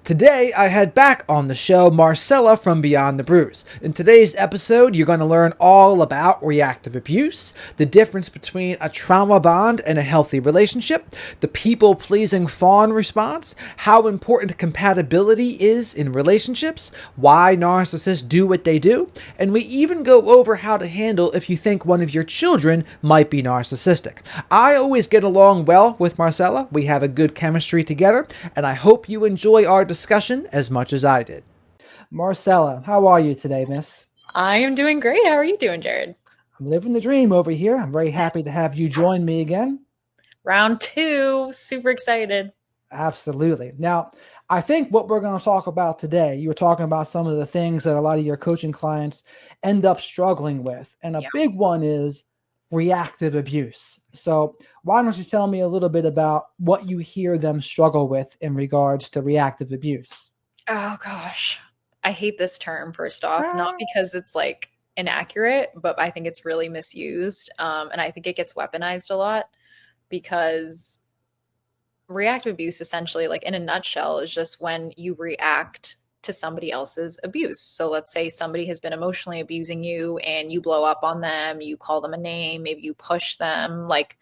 Today, I had back on the show Marcela from Beyond the Bruise. In today's episode, you're going to learn all about reactive abuse, the difference between a trauma bond and a healthy relationship, the people-pleasing Fawn response, how important compatibility is in relationships, why narcissists do what they do, and we even go over how to handle if you think one of your children might be narcissistic. I always get along well with Marcela. We have a good chemistry together, and I hope you enjoy our discussion as much as I did. Marcela, how are you today, miss? I am doing great. How are you doing, Jared? I'm living the dream over here. I'm very happy to have you join me again. Round two. Super excited. Absolutely. Now, I think what we're going to talk about today, you were talking about some of the things that a lot of your coaching clients end up struggling with. And a Yeah. big one is reactive abuse. So, why don't you tell me a little bit about what you hear them struggle with in regards to reactive abuse? Oh gosh. I hate this term, first off, not Ah, because it's like inaccurate, but I think it's really misused. And I think it gets weaponized a lot because reactive abuse, essentially, like in a nutshell, is just when you react to somebody else's abuse. So let's say somebody has been emotionally abusing you and you blow up on them, you call them a name, maybe you push them, like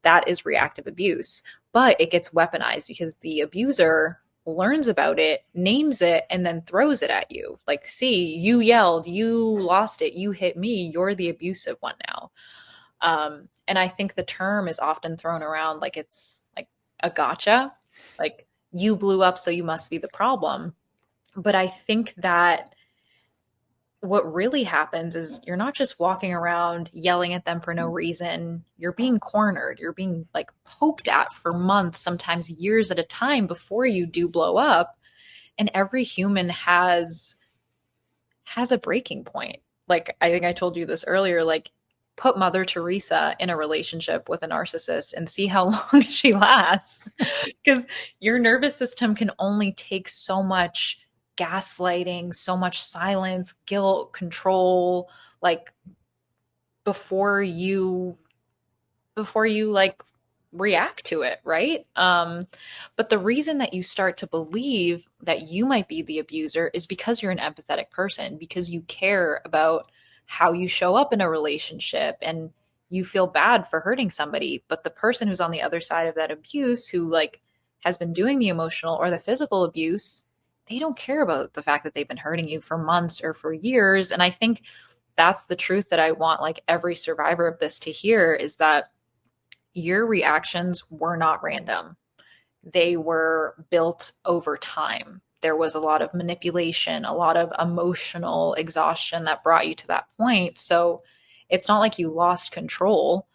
that is reactive abuse. But it gets weaponized because the abuser learns about it, names it, and then throws it at you. Like, see, you yelled, you lost it, you hit me, you're the abusive one now. And I think the term is often thrown around like it's like a gotcha, like you blew up, so you must be the problem. But I think that what really happens is you're not just walking around yelling at them for no reason. You're being cornered. You're being like poked at for months, sometimes years at a time before you do blow up. And every human has a breaking point. Like I think I told you this earlier, like put Mother Teresa in a relationship with a narcissist and see how long she lasts. Because your nervous system can only take so much gaslighting, so much silence, guilt, control, like before you like react to it, right? But the reason that you start to believe that you might be the abuser is because you're an empathetic person, because you care about how you show up in a relationship and you feel bad for hurting somebody. But the person who's on the other side of that abuse, who like has been doing the emotional or the physical abuse, they don't care about the fact that they've been hurting you for months or for years. And I think that's the truth that I want like every survivor of this to hear, is that your reactions were not random. They were built over time. There was a lot of manipulation, a lot of emotional exhaustion that brought you to that point. So it's not like you lost control.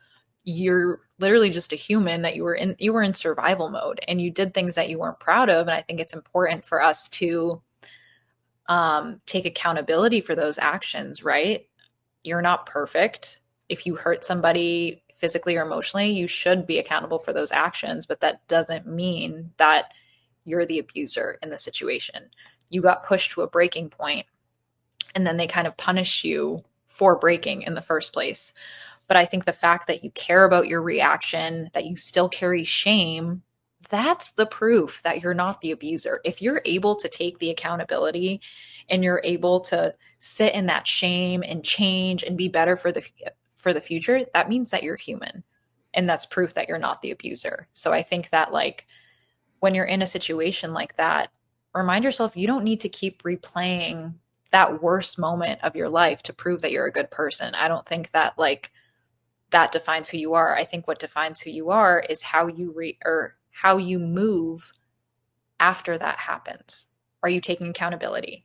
You're literally just a human that you were in survival mode and you did things that you weren't proud of. And I think it's important for us to take accountability for those actions, right? You're not perfect. If you hurt somebody physically or emotionally, you should be accountable for those actions, but that doesn't mean that you're the abuser in the situation. You got pushed to a breaking point, and then they kind of punish you for breaking in the first place. But I think the fact that you care about your reaction, that you still carry shame, that's the proof that you're not the abuser. If you're able to take the accountability and you're able to sit in that shame and change and be better for the future, that means that you're human. And that's proof that you're not the abuser. So I think that like when you're in a situation like that, remind yourself you don't need to keep replaying that worst moment of your life to prove that you're a good person. I don't think that like that defines who you are. I think what defines who you are is how you or how you move after that happens. Are you taking accountability?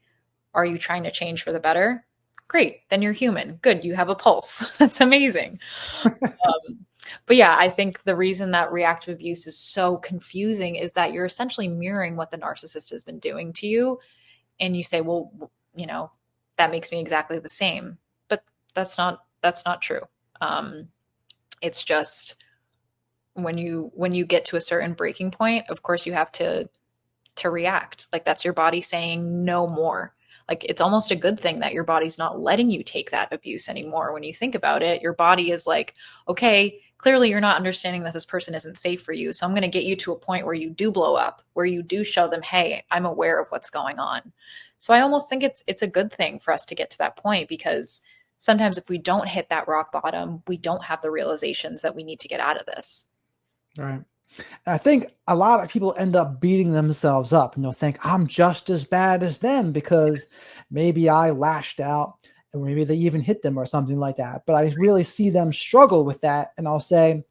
Are you trying to change for the better? Great, then you're human. Good, you have a pulse. That's amazing. But yeah, I think the reason that reactive abuse is so confusing is that you're essentially mirroring what the narcissist has been doing to you. And you say, well, you know, that makes me exactly the same. But that's not true. Um, it's just when you get to a certain breaking point, of course you have to react. Like that's your body saying no more. Like it's almost a good thing that your body's not letting you take that abuse anymore. When you think about it, your body is like, okay, clearly you're not understanding that this person isn't safe for you. So I'm going to get you to a point where you do blow up, where you do show them, hey, I'm aware of what's going on. So I almost think it's a good thing for us to get to that point, because sometimes if we don't hit that rock bottom, we don't have the realizations that we need to get out of this. Right. I think a lot of people end up beating themselves up, and they'll think I'm just as bad as them because maybe I lashed out and maybe they even hit them or something like that. But I really see them struggle with that. And I'll say,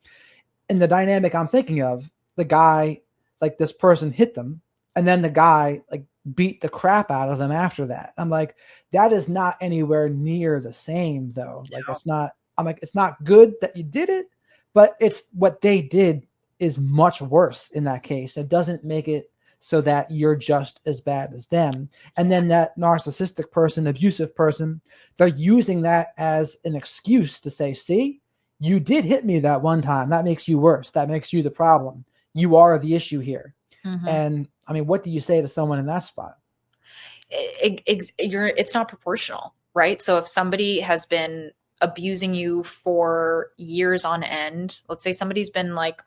in the dynamic I'm thinking of, the guy, like this person hit them, and then the guy like beat the crap out of them after that. I'm like, that is not anywhere near the same though. Like it's not, I'm like, it's not good that you did it, but it's what they did is much worse in that case. It doesn't make it so that you're just as bad as them. And then that narcissistic person, abusive person, they're using that as an excuse to say, see, you did hit me that one time. That makes you worse. That makes you the problem. You are the issue here. Mm-hmm. And I mean, what do you say to someone in that spot? It's not proportional, right? So if somebody has been abusing you for years on end, let's say somebody's been like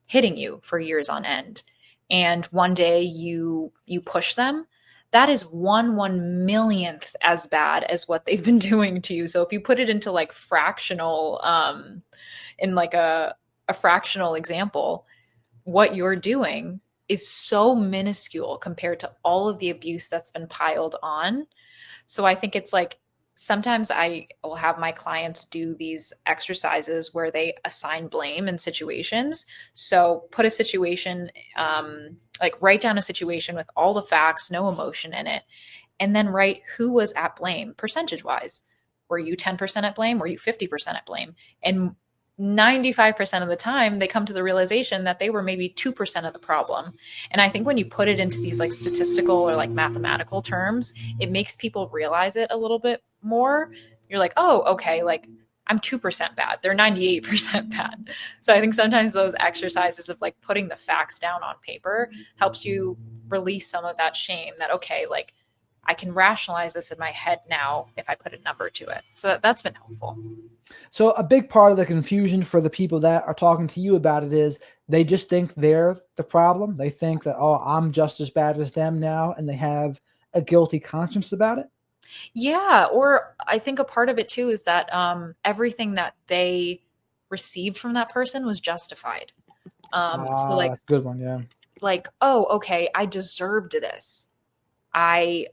hitting you for years on end, and one day you push them, that is 1/1,000,000th as bad as what they've been doing to you. So if you put it into like fractional, in like a fractional example, what you're doing is so minuscule compared to all of the abuse that's been piled on. So I think it's like, sometimes I will have my clients do these exercises where they assign blame in situations. So put a situation, like write down a situation with all the facts, no emotion in it, and then write who was at blame percentage wise. Were you 10% at blame? Were you 50% at blame? And 95% of the time they come to the realization that they were maybe 2% of the problem. And I think when you put it into these like statistical or like mathematical terms, it makes people realize it a little bit more. You're like, oh, okay, like I'm 2% bad, they're 98% bad. So I think sometimes those exercises of like putting the facts down on paper helps you release some of that shame, that okay, like I can rationalize this in my head now if I put a number to it. So that's been helpful. So a big part of the confusion for the people that are talking to you about it is they just think they're the problem. They think that, oh, I'm just as bad as them now, and they have a guilty conscience about it. Yeah. Or I think a part of it too is that everything that they received from that person was justified. So like, that's a good one. Yeah. Like, oh, okay, I deserved this. I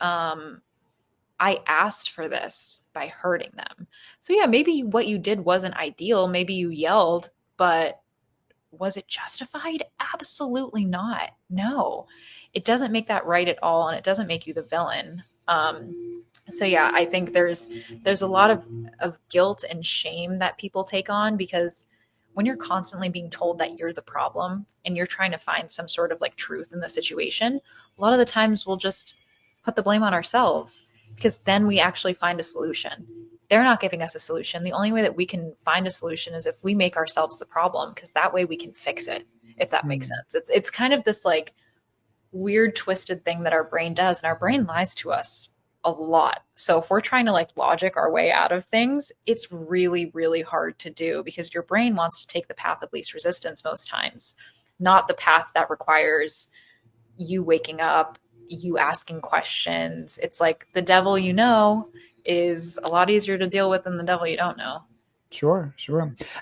asked for this by hurting them. So yeah, maybe what you did wasn't ideal. Maybe you yelled, but was it justified? Absolutely not. No, it doesn't make that right at all, and it doesn't make you the villain. So yeah, I think there's a lot of guilt and shame that people take on, because when you're constantly being told that you're the problem and you're trying to find some sort of like truth in the situation, a lot of the times we'll just put the blame on ourselves, because then we actually find a solution. They're not giving us a solution. The only way that we can find a solution is if we make ourselves the problem, because that way we can fix it, if that makes sense. It's kind of this like weird twisted thing that our brain does, and our brain lies to us a lot. So if we're trying to like logic our way out of things, it's really, really hard to do, because your brain wants to take the path of least resistance most times, not the path that requires you waking up, you asking questions. It's like the devil you know is a lot easier to deal with than the devil you don't know. Sure.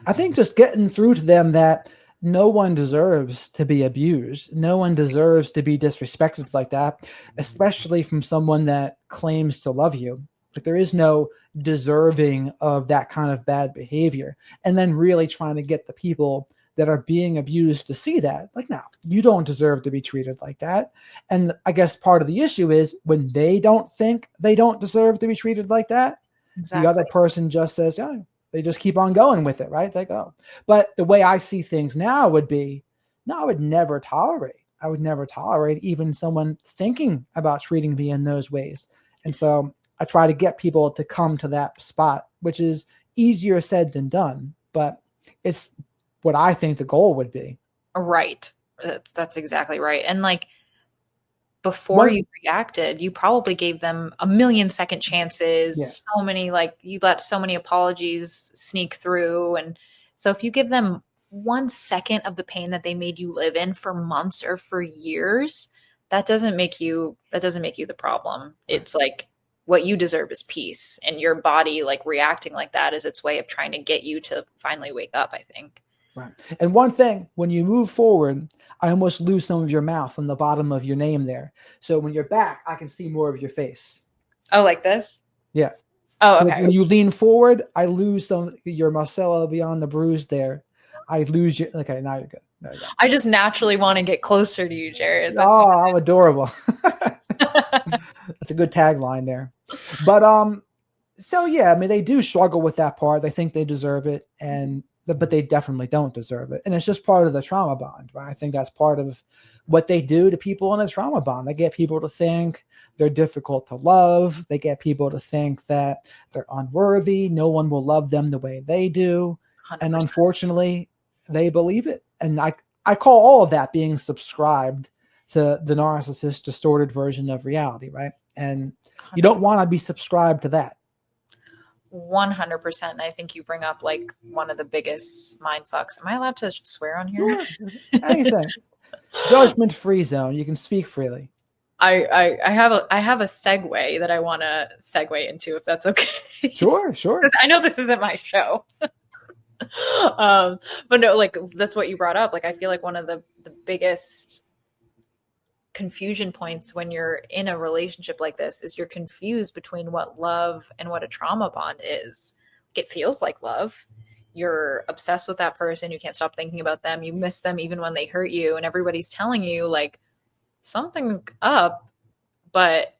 I think just getting through to them that no one deserves to be abused. No one deserves to be disrespected like that, especially from someone that claims to love you. Like there is no deserving of that kind of bad behavior. And then really trying to get the people that are being abused to see that, like, no, you don't deserve to be treated like that. And I guess part of the issue is when they don't think they don't deserve to be treated like that, exactly. The other person just says, yeah, they just keep on going with it, right? They go. But the way I see things now would be, no, I would never tolerate even someone thinking about treating me in those ways. And so I try to get people to come to that spot, which is easier said than done, but it's what I think the goal would be. Right. That's exactly right. And like, before you reacted, you probably gave them 1,000,000 second chances. Yeah. So many, like you let so many apologies sneak through, and So if you give them 1 second of the pain that they made you live in for months or for years, that doesn't make you the problem. Right. It's like what you deserve is peace, and your body like reacting like that is its way of trying to get you to finally wake up, I think. Right. And one thing, when you move forward, I almost lose some of your mouth from the bottom of your name there. So when you're back, I can see more of your face. Oh, like this? Yeah. Oh, So okay. when you lean forward, I lose some your Marcela beyond the bruise there. I lose your. Okay, now you're good. There you go. I just naturally want to get closer to you, Jared. That's Oh, I'm adorable. That's a good tagline there. But so yeah, I mean they do struggle with that part. They think they deserve it, and but they definitely don't deserve it. And it's just part of the trauma bond, right? I think that's part of what they do to people in a trauma bond. They get people to think they're difficult to love. They get people to think that they're unworthy. No one will love them the way they do. 100%. And unfortunately, they believe it. And I call all of that being subscribed to the narcissist distorted version of reality, right? And you don't want to be subscribed to that. 100%. And I think you bring up like one of the biggest mind fucks. Am I allowed to swear on here? Sure. Anything. Judgment free zone. You can speak freely. I have a segue that I want to segue into, if that's okay. Sure, sure. Because I know this isn't my show. But no, like that's what you brought up. Like I feel like one of the biggest confusion points when you're in a relationship like this is you're confused between what love and what a trauma bond is. It feels like love. You're obsessed with that person. You can't stop thinking about them. You miss them even when they hurt you. And everybody's telling you like something's up. But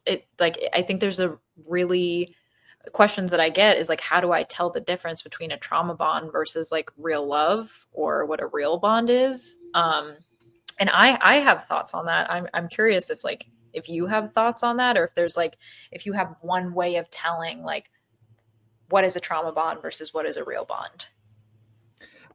it like I think there's a really questions that I get is like, how do I tell the difference between a trauma bond versus like real love or what a real bond is? And I have thoughts on that. I'm curious if you have thoughts on that, or if there's like if you have one way of telling like what is a trauma bond versus what is a real bond.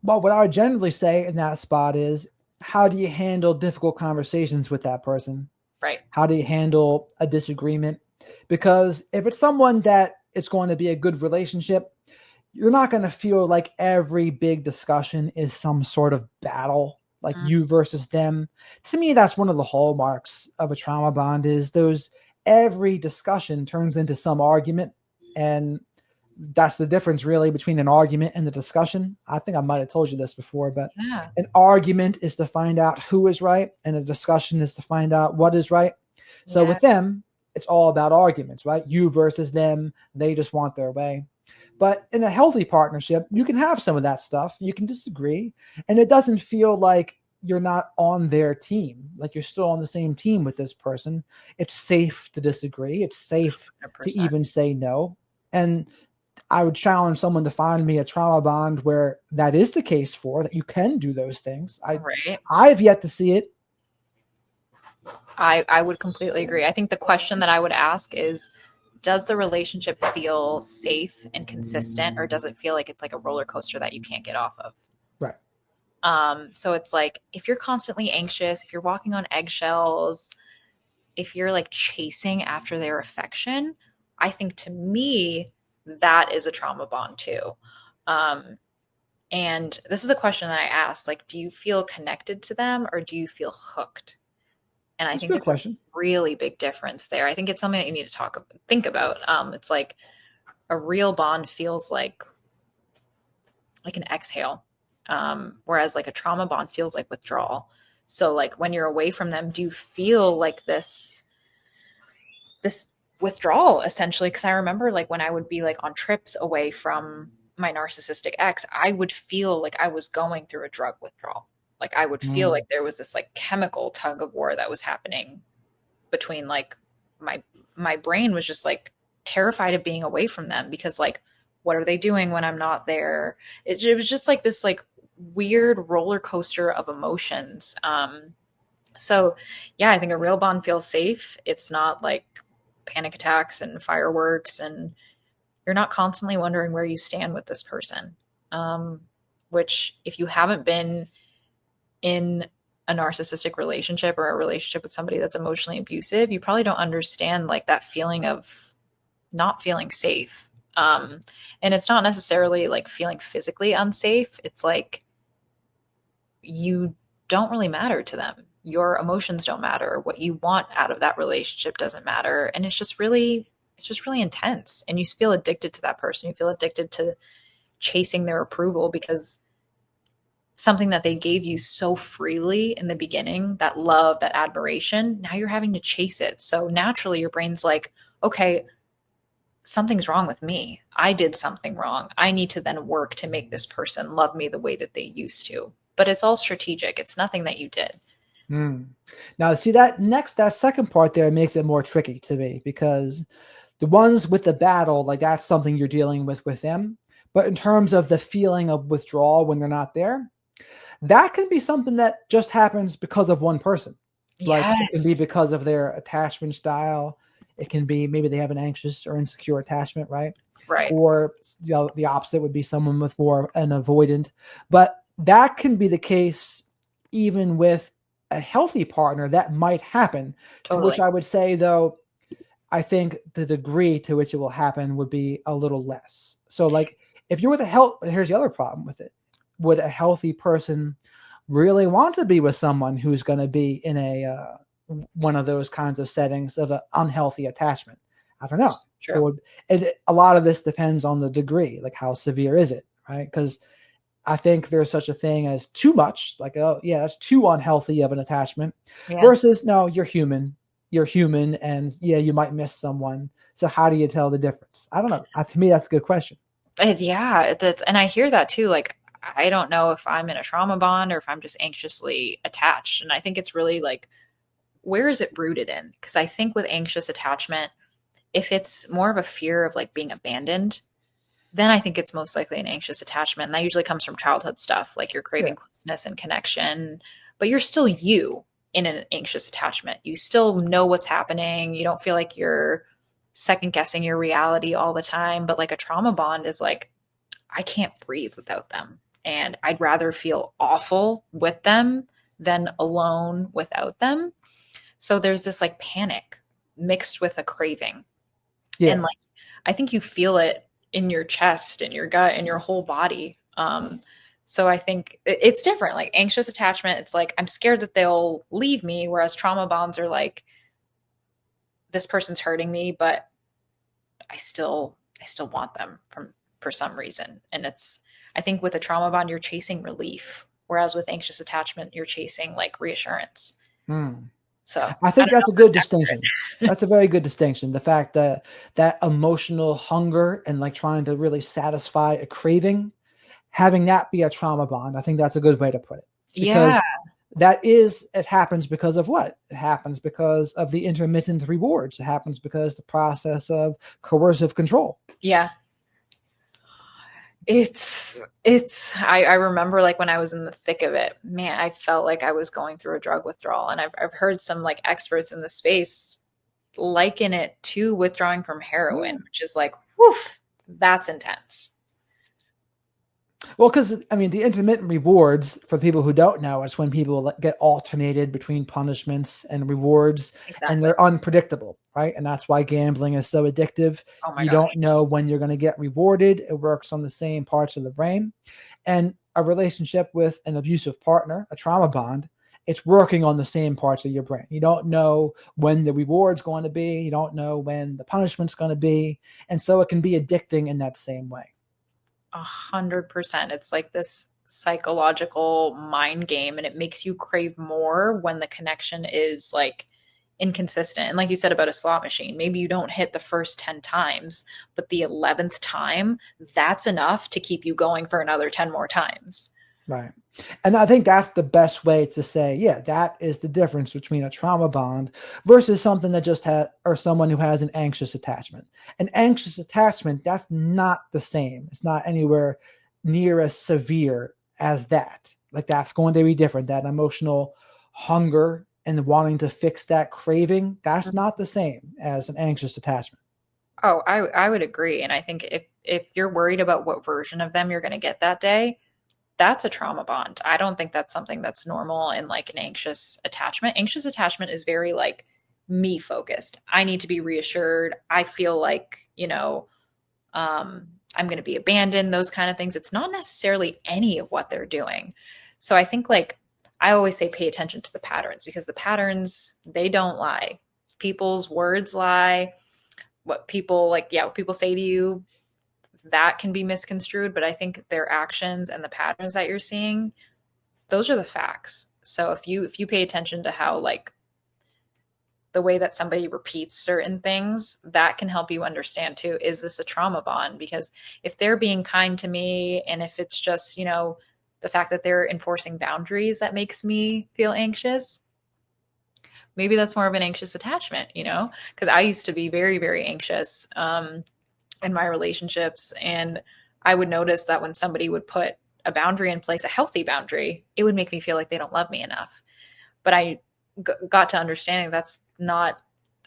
Well, what I would generally say in that spot is how do you handle difficult conversations with that person? Right. How do you handle a disagreement? Because if it's someone that it's going to be a good relationship, you're not going to feel like every big discussion is some sort of battle, like you versus them. To me, that's one of the hallmarks of a trauma bond is those every discussion turns into some argument. And that's the difference really between an argument and the discussion. I think I might have told you this before, but Yeah. an argument is to find out who is right and a discussion is to find out what is right. So with them, it's all about arguments, right? You versus them. They just want their way. But in a healthy partnership, you can have some of that stuff. You can disagree. And it doesn't feel like you're not on their team. Like you're still on the same team with this person. It's safe to disagree. It's safe 100%. to even say no. And I would challenge someone to find me a trauma bond where that is the case for, that you can do those things. Right. I've yet to see it. I would completely agree. I think the question that I would ask is, does the relationship feel safe and consistent, or does it feel like it's like a roller coaster that you can't get off of? Right. So it's like if you're constantly anxious, if you're walking on eggshells, if you're like chasing after their affection, I think to me that is a trauma bond too. And this is a question that I asked, like, do you feel connected to them or do you feel hooked? And I That's a think good there's question. a really big difference there. I think it's something that you need to think about. It's like a real bond feels like an exhale, whereas like a trauma bond feels like withdrawal. So like when you're away from them, do you feel like this withdrawal essentially? Because I remember like when I would be like on trips away from my narcissistic ex, I would feel like I was going through a drug withdrawal. Like I would feel like there was this like chemical tug of war that was happening between like my brain was just like terrified of being away from them because like what are they doing when I'm not there? It was just like this like weird roller coaster of emotions. So yeah, I think a real bond feels safe. It's not like panic attacks and fireworks, and you're not constantly wondering where you stand with this person. Which if you haven't been in a narcissistic relationship or a relationship with somebody that's emotionally abusive, you probably don't understand like that feeling of not feeling safe. And it's not necessarily like feeling physically unsafe. It's like you don't really matter to them. Your emotions don't matter. What you want out of that relationship doesn't matter. And it's just really intense. And you feel addicted to that person. You feel addicted to chasing their approval because something that they gave you so freely in the beginning, that love, that admiration, now you're having to chase it. So naturally your brain's like, okay, something's wrong with me. I did something wrong. I need to then work to make this person love me the way that they used to. But it's all strategic. It's nothing that you did. Mm. Now, see that second part there makes it more tricky to me because the ones with the battle, like that's something you're dealing with them. But in terms of the feeling of withdrawal when they're not there, that can be something that just happens because of one person. Like it can be Yes. because of their attachment style. It can be maybe they have an anxious or insecure attachment, right? Right. Or the opposite would be someone with more an avoidant. But that can be the case even with a healthy partner. That might happen. To which Totally. I would say, though, I think the degree to which it will happen would be a little less. So, like, if you're with a health, here's the other problem with it. Would a healthy person really want to be with someone who's going to be in a one of those kinds of settings of an unhealthy attachment? I don't know. It True. would. A lot of this depends on the degree, like how severe is it, right? Because I think there's such a thing as too much, like, oh yeah, that's too unhealthy of an attachment, Yeah. versus no, you're human, and yeah, you might miss someone. So how do you tell the difference? I don't know. To me, that's a good question. Yeah, and I hear that too. Like, I don't know if I'm in a trauma bond or if I'm just anxiously attached. And I think it's really like, where is it rooted in? Because I think with anxious attachment, if it's more of a fear of like being abandoned, then I think it's most likely an anxious attachment. And that usually comes from childhood stuff, like you're Yeah, craving closeness and connection, but you're still you in an anxious attachment. You still know what's happening. You don't feel like you're second guessing your reality all the time. But like a trauma bond is like, I can't breathe without them. And I'd rather feel awful with them than alone without them. So there's this like panic mixed with a craving. And yeah, like, I think you feel it in your chest, in your gut, in your whole body. So I think it's different. Like anxious attachment, it's like, I'm scared that they'll leave me. Whereas trauma bonds are like, this person's hurting me, but I still want them for some reason. And it's, I think with a trauma bond, you're chasing relief. Whereas with anxious attachment, you're chasing like reassurance. hmm. So I I think don't that's a know if good that's distinction. accurate. That's a very good distinction. The fact that that emotional hunger and like trying to really satisfy a craving, having that be a trauma bond, I think that's a good way to put it. Yeah. Because that is, it happens because of what? It happens because of the intermittent rewards. It happens because the process of coercive control. Yeah. I remember like when I was in the thick of it, man, I felt like I was going through a drug withdrawal. And I've heard some like experts in the space liken it to withdrawing from Yeah. heroin, which is like, whew, that's intense. Well, because I mean, the intermittent rewards for people who don't know is when people get alternated between punishments and rewards, and Exactly. they're unpredictable, right? And that's why gambling is so addictive. Oh my You don't gosh. know when you're going to get rewarded. It works on the same parts of the brain, and a relationship with an abusive partner, a trauma bond, it's working on the same parts of your brain. You don't know when the reward's going to be. You don't know when the punishment's going to be, and so it can be addicting in that same way. 100%. It's like this psychological mind game, and it makes you crave more when the connection is like inconsistent. And like you said about a slot machine, maybe you don't hit the first 10 times, but the 11th time, that's enough to keep you going for another 10 more times. Right. And I think that's the best way to say, yeah, that is the difference between a trauma bond versus something that just had, or someone who has an anxious attachment. An anxious attachment, that's not the same. It's not anywhere near as severe as that. Like that's going to be different. That emotional hunger and wanting to fix that craving, that's not the same as an anxious attachment. Oh, I would agree. And I think if you're worried about what version of them you're going to get that day, that's a trauma bond. I don't think that's something that's normal in like an anxious attachment. Anxious attachment is very like me focused. I need to be reassured. I feel like, I'm going to be abandoned, those kind of things. It's not necessarily any of what they're doing. So I think like I always say pay attention to the patterns, because the patterns, they don't lie. People's words lie. What people like, yeah, what people say to you, that can be misconstrued, but I think their actions and the patterns that you're seeing, those are the facts. So if you pay attention to how like the way that somebody repeats certain things, that can help you understand too, is this a trauma bond? Because if they're being kind to me, and if it's just, the fact that they're enforcing boundaries that makes me feel anxious, maybe that's more of an anxious attachment, because I used to be very, very anxious in my relationships. And I would notice that when somebody would put a boundary in place, a healthy boundary, it would make me feel like they don't love me enough. But I got to understanding that's not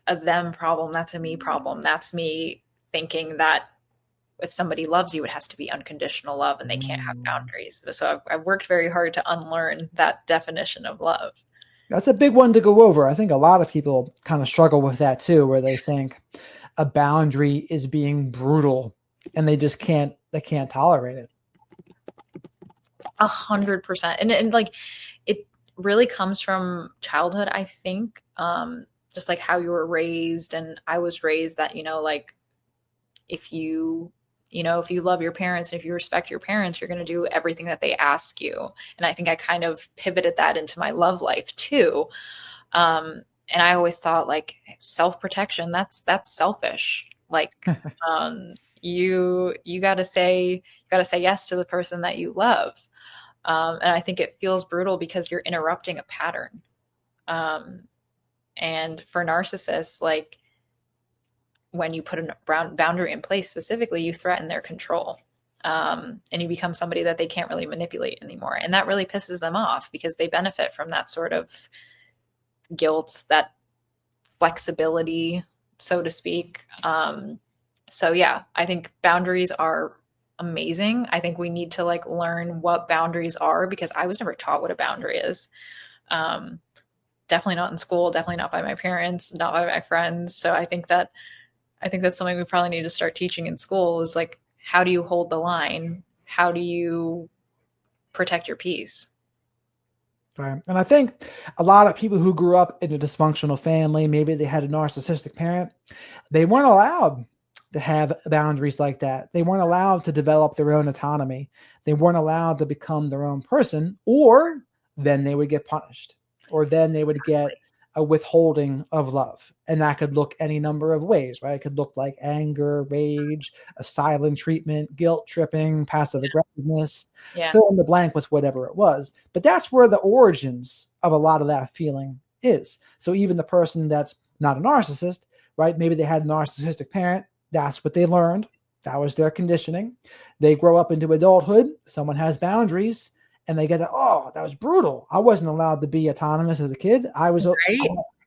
a them problem, that's a me problem. That's me thinking that if somebody loves you, it has to be unconditional love and they can't have boundaries. So I've worked very hard to unlearn that definition of love. That's a big one to go over. I think a lot of people kind of struggle with that too, where they think a boundary is being brutal and they just can't tolerate it. 100%. And like, it really comes from childhood, I think. Just like how you were raised. And I was raised that, like if if you love your parents and if you respect your parents, you're going to do everything that they ask you. And I think I kind of pivoted that into my love life too. And I always thought like self-protection, that's selfish. Like, you got to say yes to the person that you love. And I think it feels brutal because you're interrupting a pattern. And for narcissists, like when you put a boundary in place specifically, you threaten their control. And you become somebody that they can't really manipulate anymore. And that really pisses them off because they benefit from that sort of guilt, that flexibility, so to speak. So yeah, I think boundaries are amazing. I think we need to like learn what boundaries are, because I was never taught what a boundary is. Definitely not in school, definitely not by my parents, not by my friends. So I think that's something we probably need to start teaching in school, is like, how do you hold the line? How do you protect your peace? Right. And I think a lot of people who grew up in a dysfunctional family, maybe they had a narcissistic parent, they weren't allowed to have boundaries like that. They weren't allowed to develop their own autonomy. They weren't allowed to become their own person, or then they would get punished, or then they would get a withholding of love. And that could look any number of ways, right? It could look like anger, rage, a silent treatment, guilt tripping, passive aggressiveness, Yeah. fill in the blank with whatever it was. But that's where the origins of a lot of that feeling is. So even the person that's not a narcissist, right? Maybe they had a narcissistic parent. That's what they learned. That was their conditioning. They grow up into adulthood. Someone has boundaries and they get, oh, that was brutal. I wasn't allowed to be autonomous as a kid. Right.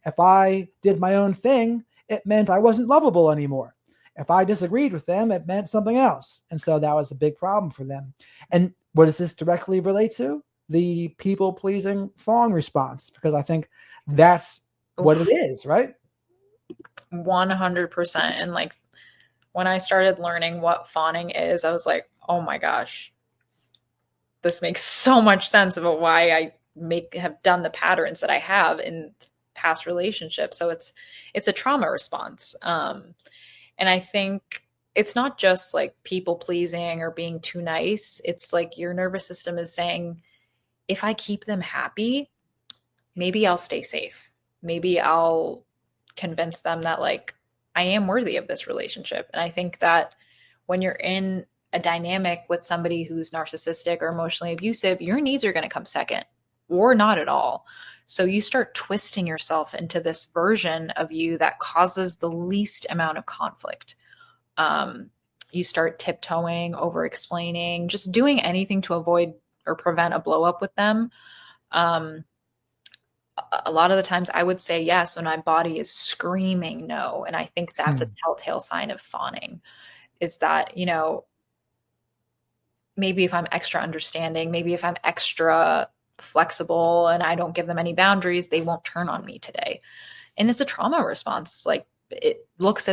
If I did my own thing, it meant I wasn't lovable anymore. If I disagreed with them, it meant something else. And so that was a big problem for them. And what does this directly relate to? The people-pleasing fawn response, because I think that's what it is, right? 100%. And like when I started learning what fawning is, I was like, oh my gosh, this makes so much sense about why I have done the patterns that I have in past relationships. So it's a trauma response. And I think it's not just like people pleasing or being too nice. It's like your nervous system is saying, if I keep them happy, maybe I'll stay safe. Maybe I'll convince them that like I am worthy of this relationship. And I think that when you're in a dynamic with somebody who's narcissistic or emotionally abusive, your needs are going to come second or not at all. So you start twisting yourself into this version of you that causes the least amount of conflict. You start tiptoeing, over explaining, just doing anything to avoid or prevent a blow up with them. A lot of the times I would say yes when my body is screaming no. And I think that's a telltale sign of fawning, is that, maybe if I'm extra understanding, maybe if I'm extra flexible and I don't give them any boundaries, they won't turn on me today. And it's a trauma response. Like it looks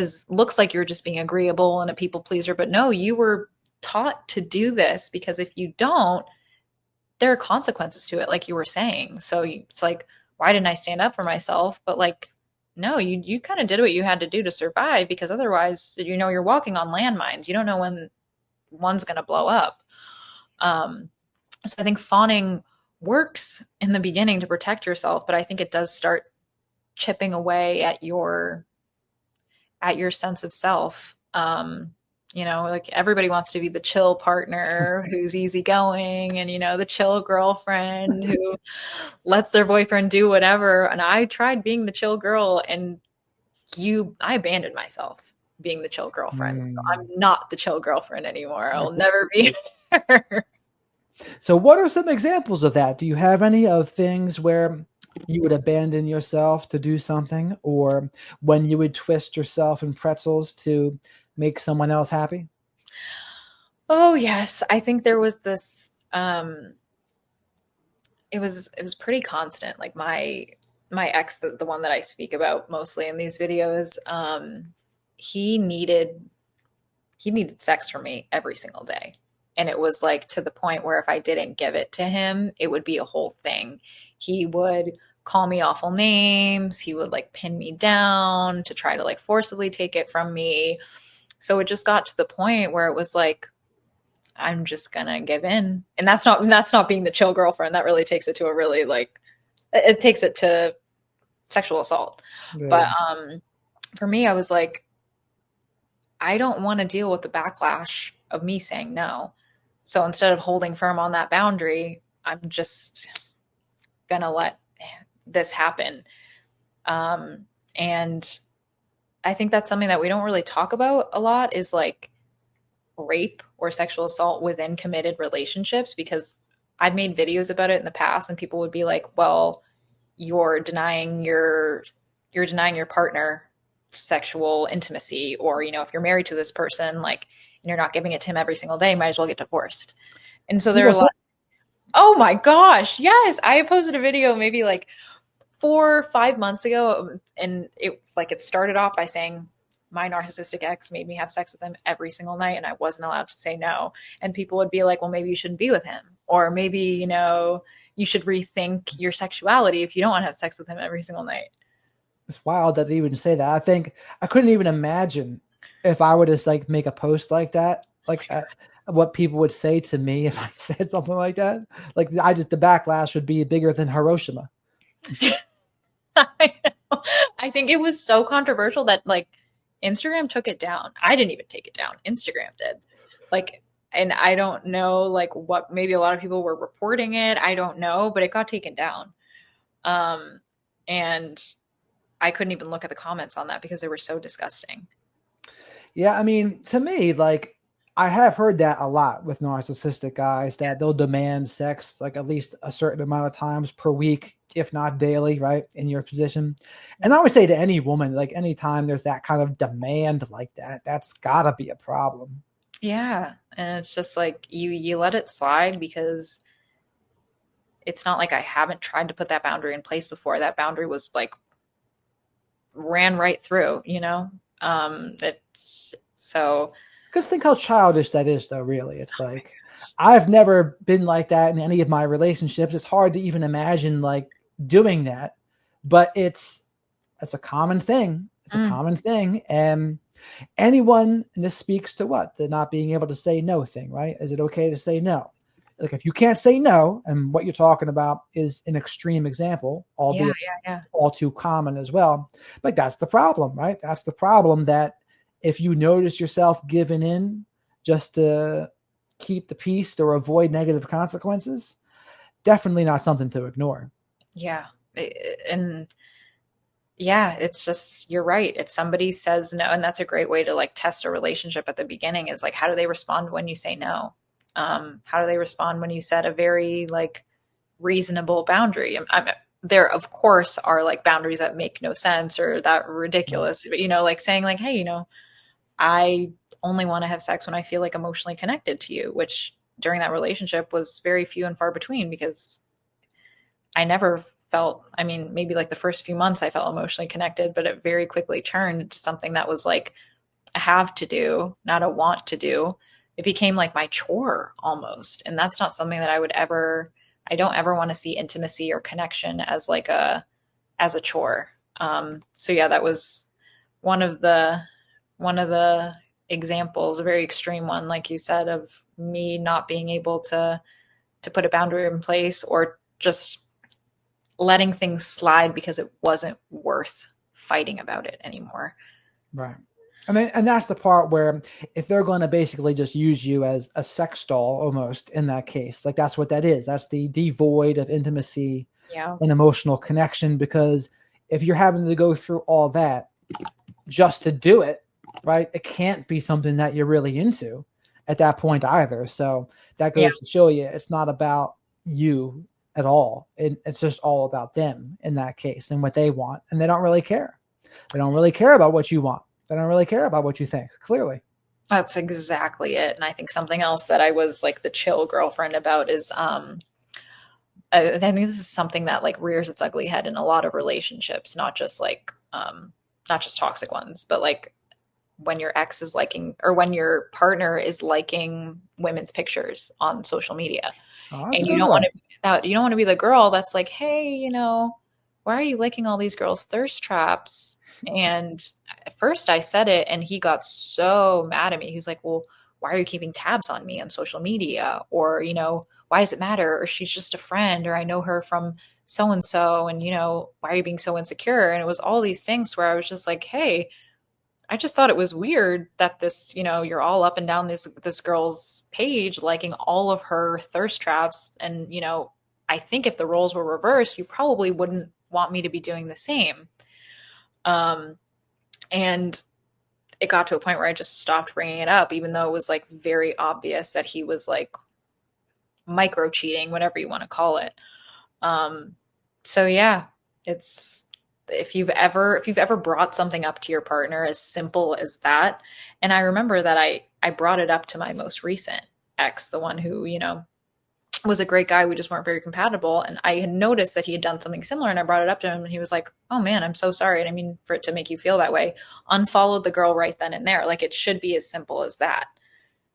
like you're just being agreeable and a people pleaser, but no, you were taught to do this because if you don't, there are consequences to it, like you were saying. So it's like, why didn't I stand up for myself? But like, no, you kind of did what you had to do to survive, because otherwise, you're walking on landmines. You don't know when one's going to blow up. So I think fawning works in the beginning to protect yourself, but I think it does start chipping away at your sense of self. Like everybody wants to be the chill partner who's easygoing and, the chill girlfriend who lets their boyfriend do whatever. And I tried being the chill girl, and I abandoned myself being the chill girlfriend. So I'm not the chill girlfriend anymore. I'll never be her. So what are some examples of that? Do you have any of things where you would abandon yourself to do something, or when you would twist yourself in pretzels to make someone else happy? Oh yes. I think there was this, it was pretty constant. Like my ex, the one that I speak about mostly in these videos, he needed sex from me every single day. And it was like to the point where if I didn't give it to him, it would be a whole thing. He would call me awful names. He would like pin me down to try to like forcibly take it from me. So it just got to the point where it was like, I'm just gonna give in. And that's not being the chill girlfriend. That really takes it to a really like, it takes it to sexual assault. Yeah. But for me, I was like, I don't want to deal with the backlash of me saying no. So instead of holding firm on that boundary, I'm just gonna let this happen. And I think that's something that we don't really talk about a lot, is like rape or sexual assault within committed relationships, because I've made videos about it in the past and people would be like, well, you're denying your partner sexual intimacy, or if you're married to this person, like, and you're not giving it to him every single day, you might as well get divorced. And so there are a lot. Oh my gosh, yes, I posted a video maybe like 4 or 5 months ago, and it started off by saying my narcissistic ex made me have sex with him every single night and I wasn't allowed to say no. And people would be like, well, maybe you shouldn't be with him, or maybe you should rethink your sexuality if you don't want to have sex with him every single night. It's wild that they even say that. I think I couldn't even imagine if I were to like make a post like that, like what people would say to me if I said something like that. Like the backlash would be bigger than Hiroshima. I think it was so controversial that like Instagram took it down. I didn't even take it down. Instagram did. Like, and I don't know like what, maybe a lot of people were reporting it. I don't know, but it got taken down. And I couldn't even look at the comments on that because they were so disgusting. Yeah, I mean, to me, like, I have heard that a lot with narcissistic guys, that they'll demand sex like at least a certain amount of times per week, if not daily, right, in your position. And I always say to any woman, like, anytime there's that kind of demand like that, that's gotta be a problem. Yeah. And it's just like you let it slide, because it's not like I haven't tried to put that boundary in place before. That boundary was like ran right through, it's so. Because think how childish that is, though, really. It's like, I've never been like that in any of my relationships. It's hard to even imagine like doing that, but it's a common thing. It's a common thing. And anyone, and this speaks to what? The not being able to say no thing, right? Is it okay to say no? Like, if you can't say no, and what you're talking about is an extreme example, albeit all too common as well. Like, that's the problem, right? That's the problem, that if you notice yourself giving in just to keep the peace or avoid negative consequences, definitely not something to ignore. Yeah. And yeah, it's just, you're right. If somebody says no, and that's a great way to like test a relationship at the beginning, is like, how do they respond when you say no? How do they respond when you set a very like reasonable boundary? There, of course, are like boundaries that make no sense or that ridiculous, but like saying like, hey, I only want to have sex when I feel like emotionally connected to you, which during that relationship was very few and far between, because I never felt, I mean, maybe like the first few months I felt emotionally connected, but it very quickly turned into something that was like a have to do, not a want to do. It became like my chore almost. And that's not something that I don't ever want to see intimacy or connection as like as a chore. So yeah, that was one of the, one of the examples, a very extreme one, like you said, of me not being able to put a boundary in place or just letting things slide because it wasn't worth fighting about it anymore. Right. I mean, and that's the part where if they're going to basically just use you as a sex doll almost in that case, like that's what that is. That's the devoid of intimacy Yeah. and emotional connection, because if you're having to go through all that just to do it, right, it can't be something that you're really into at that point either. So that Yeah. goes to show you it's not about you at all. It's just all about them in that case and what they want. And they don't really care. They don't really care about what you want. They don't really care about what you think, clearly. That's exactly it. And I think something else that I was like the chill girlfriend about is I think this is something that like rears its ugly head in a lot of relationships, not just like not just toxic ones, but like when your ex is liking, or when your partner is liking women's pictures on social media. Oh, that's a And you good don't want one. to you don't want to be the girl that's like, hey, you know, why are you liking all these girls' thirst traps? And at first I said it and he got so mad at me. He was like, well, why are you keeping tabs on me on social media? Or, you know, why does it matter? Or she's just a friend, or I know her from so and so. And, you know, why are you being so insecure? And it was all these things where I was just like, hey, I just thought it was weird that this, you know, you're all up and down this girl's page liking all of her thirst traps. And, you know, I think if the roles were reversed, you probably wouldn't want me to be doing the same. And it got to a point where I just stopped bringing it up, even though it was like very obvious that he was like micro cheating, whatever you want to call it. Um, so yeah, it's, if you've ever brought something up to your partner as simple as that. And I remember that I brought it up to my most recent ex, the one who, you know, was a great guy. We just weren't very compatible. And I had noticed that he had done something similar, and I brought it up to him and he was like, oh man, I'm so sorry. I didn't mean for it to make you feel that way. Unfollowed the girl right then and there. Like it should be as simple as that.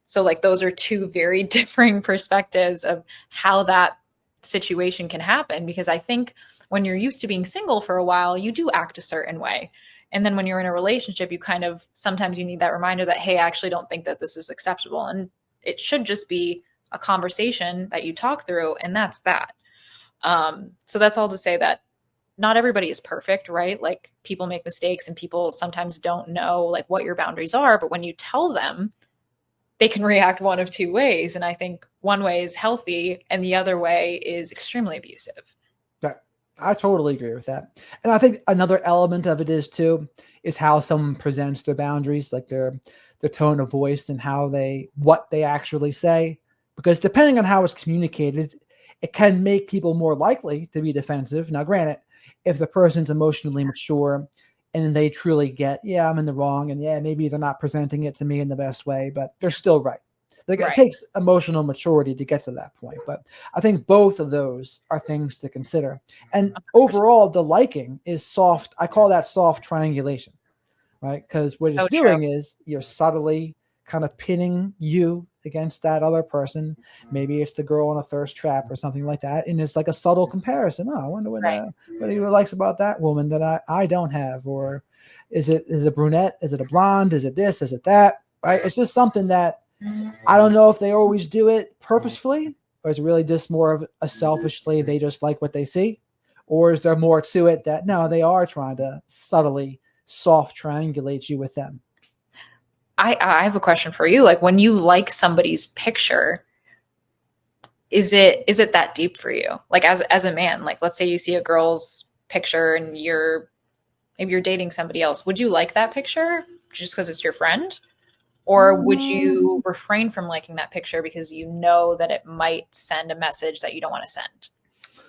So like those are two very differing perspectives of how that situation can happen, because I think when you're used to being single for a while, you do act a certain way. And then when you're in a relationship, you kind of sometimes you need that reminder that, hey, I actually don't think that this is acceptable. And it should just be a conversation that you talk through, and that's that. So that's all to say that not everybody is perfect, right? Like people make mistakes and people sometimes don't know like what your boundaries are, but when you tell them, they can react one of two ways. And I think one way is healthy and the other way is extremely abusive. Yeah, I totally agree with that. And I think another element of it is how someone presents their boundaries, like their tone of voice and what they actually say. Because depending on how it's communicated, it can make people more likely to be defensive. Now, granted, if the person's emotionally mature and they truly get, yeah, I'm in the wrong, and yeah, maybe they're not presenting it to me in the best way, but they're still right. Like Right. it takes emotional maturity to get to that point. But I think both of those are things to consider. And 100%. overall, the liking is soft. I call that soft triangulation, right? Because what it's So true. doing is you're subtly kind of pinning you against that other person. Maybe it's the girl on a thirst trap or something like that. And it's like a subtle comparison. Oh, I wonder Right. what he likes about that woman that I don't have. Or is it a brunette? Is it a blonde? Is it this? Is it that? Right? It's just something that I don't know if they always do it purposefully, or is it really just more of a selfishly they just like what they see? Or is there more to it that no, they are trying to subtly soft triangulate you with them? I have a question for you. Like when you like somebody's picture, is it that deep for you? Like as a man, like let's say you see a girl's picture and maybe you're dating somebody else. Would you like that picture just because it's your friend? Or would you refrain from liking that picture because you know that it might send a message that you don't want to send?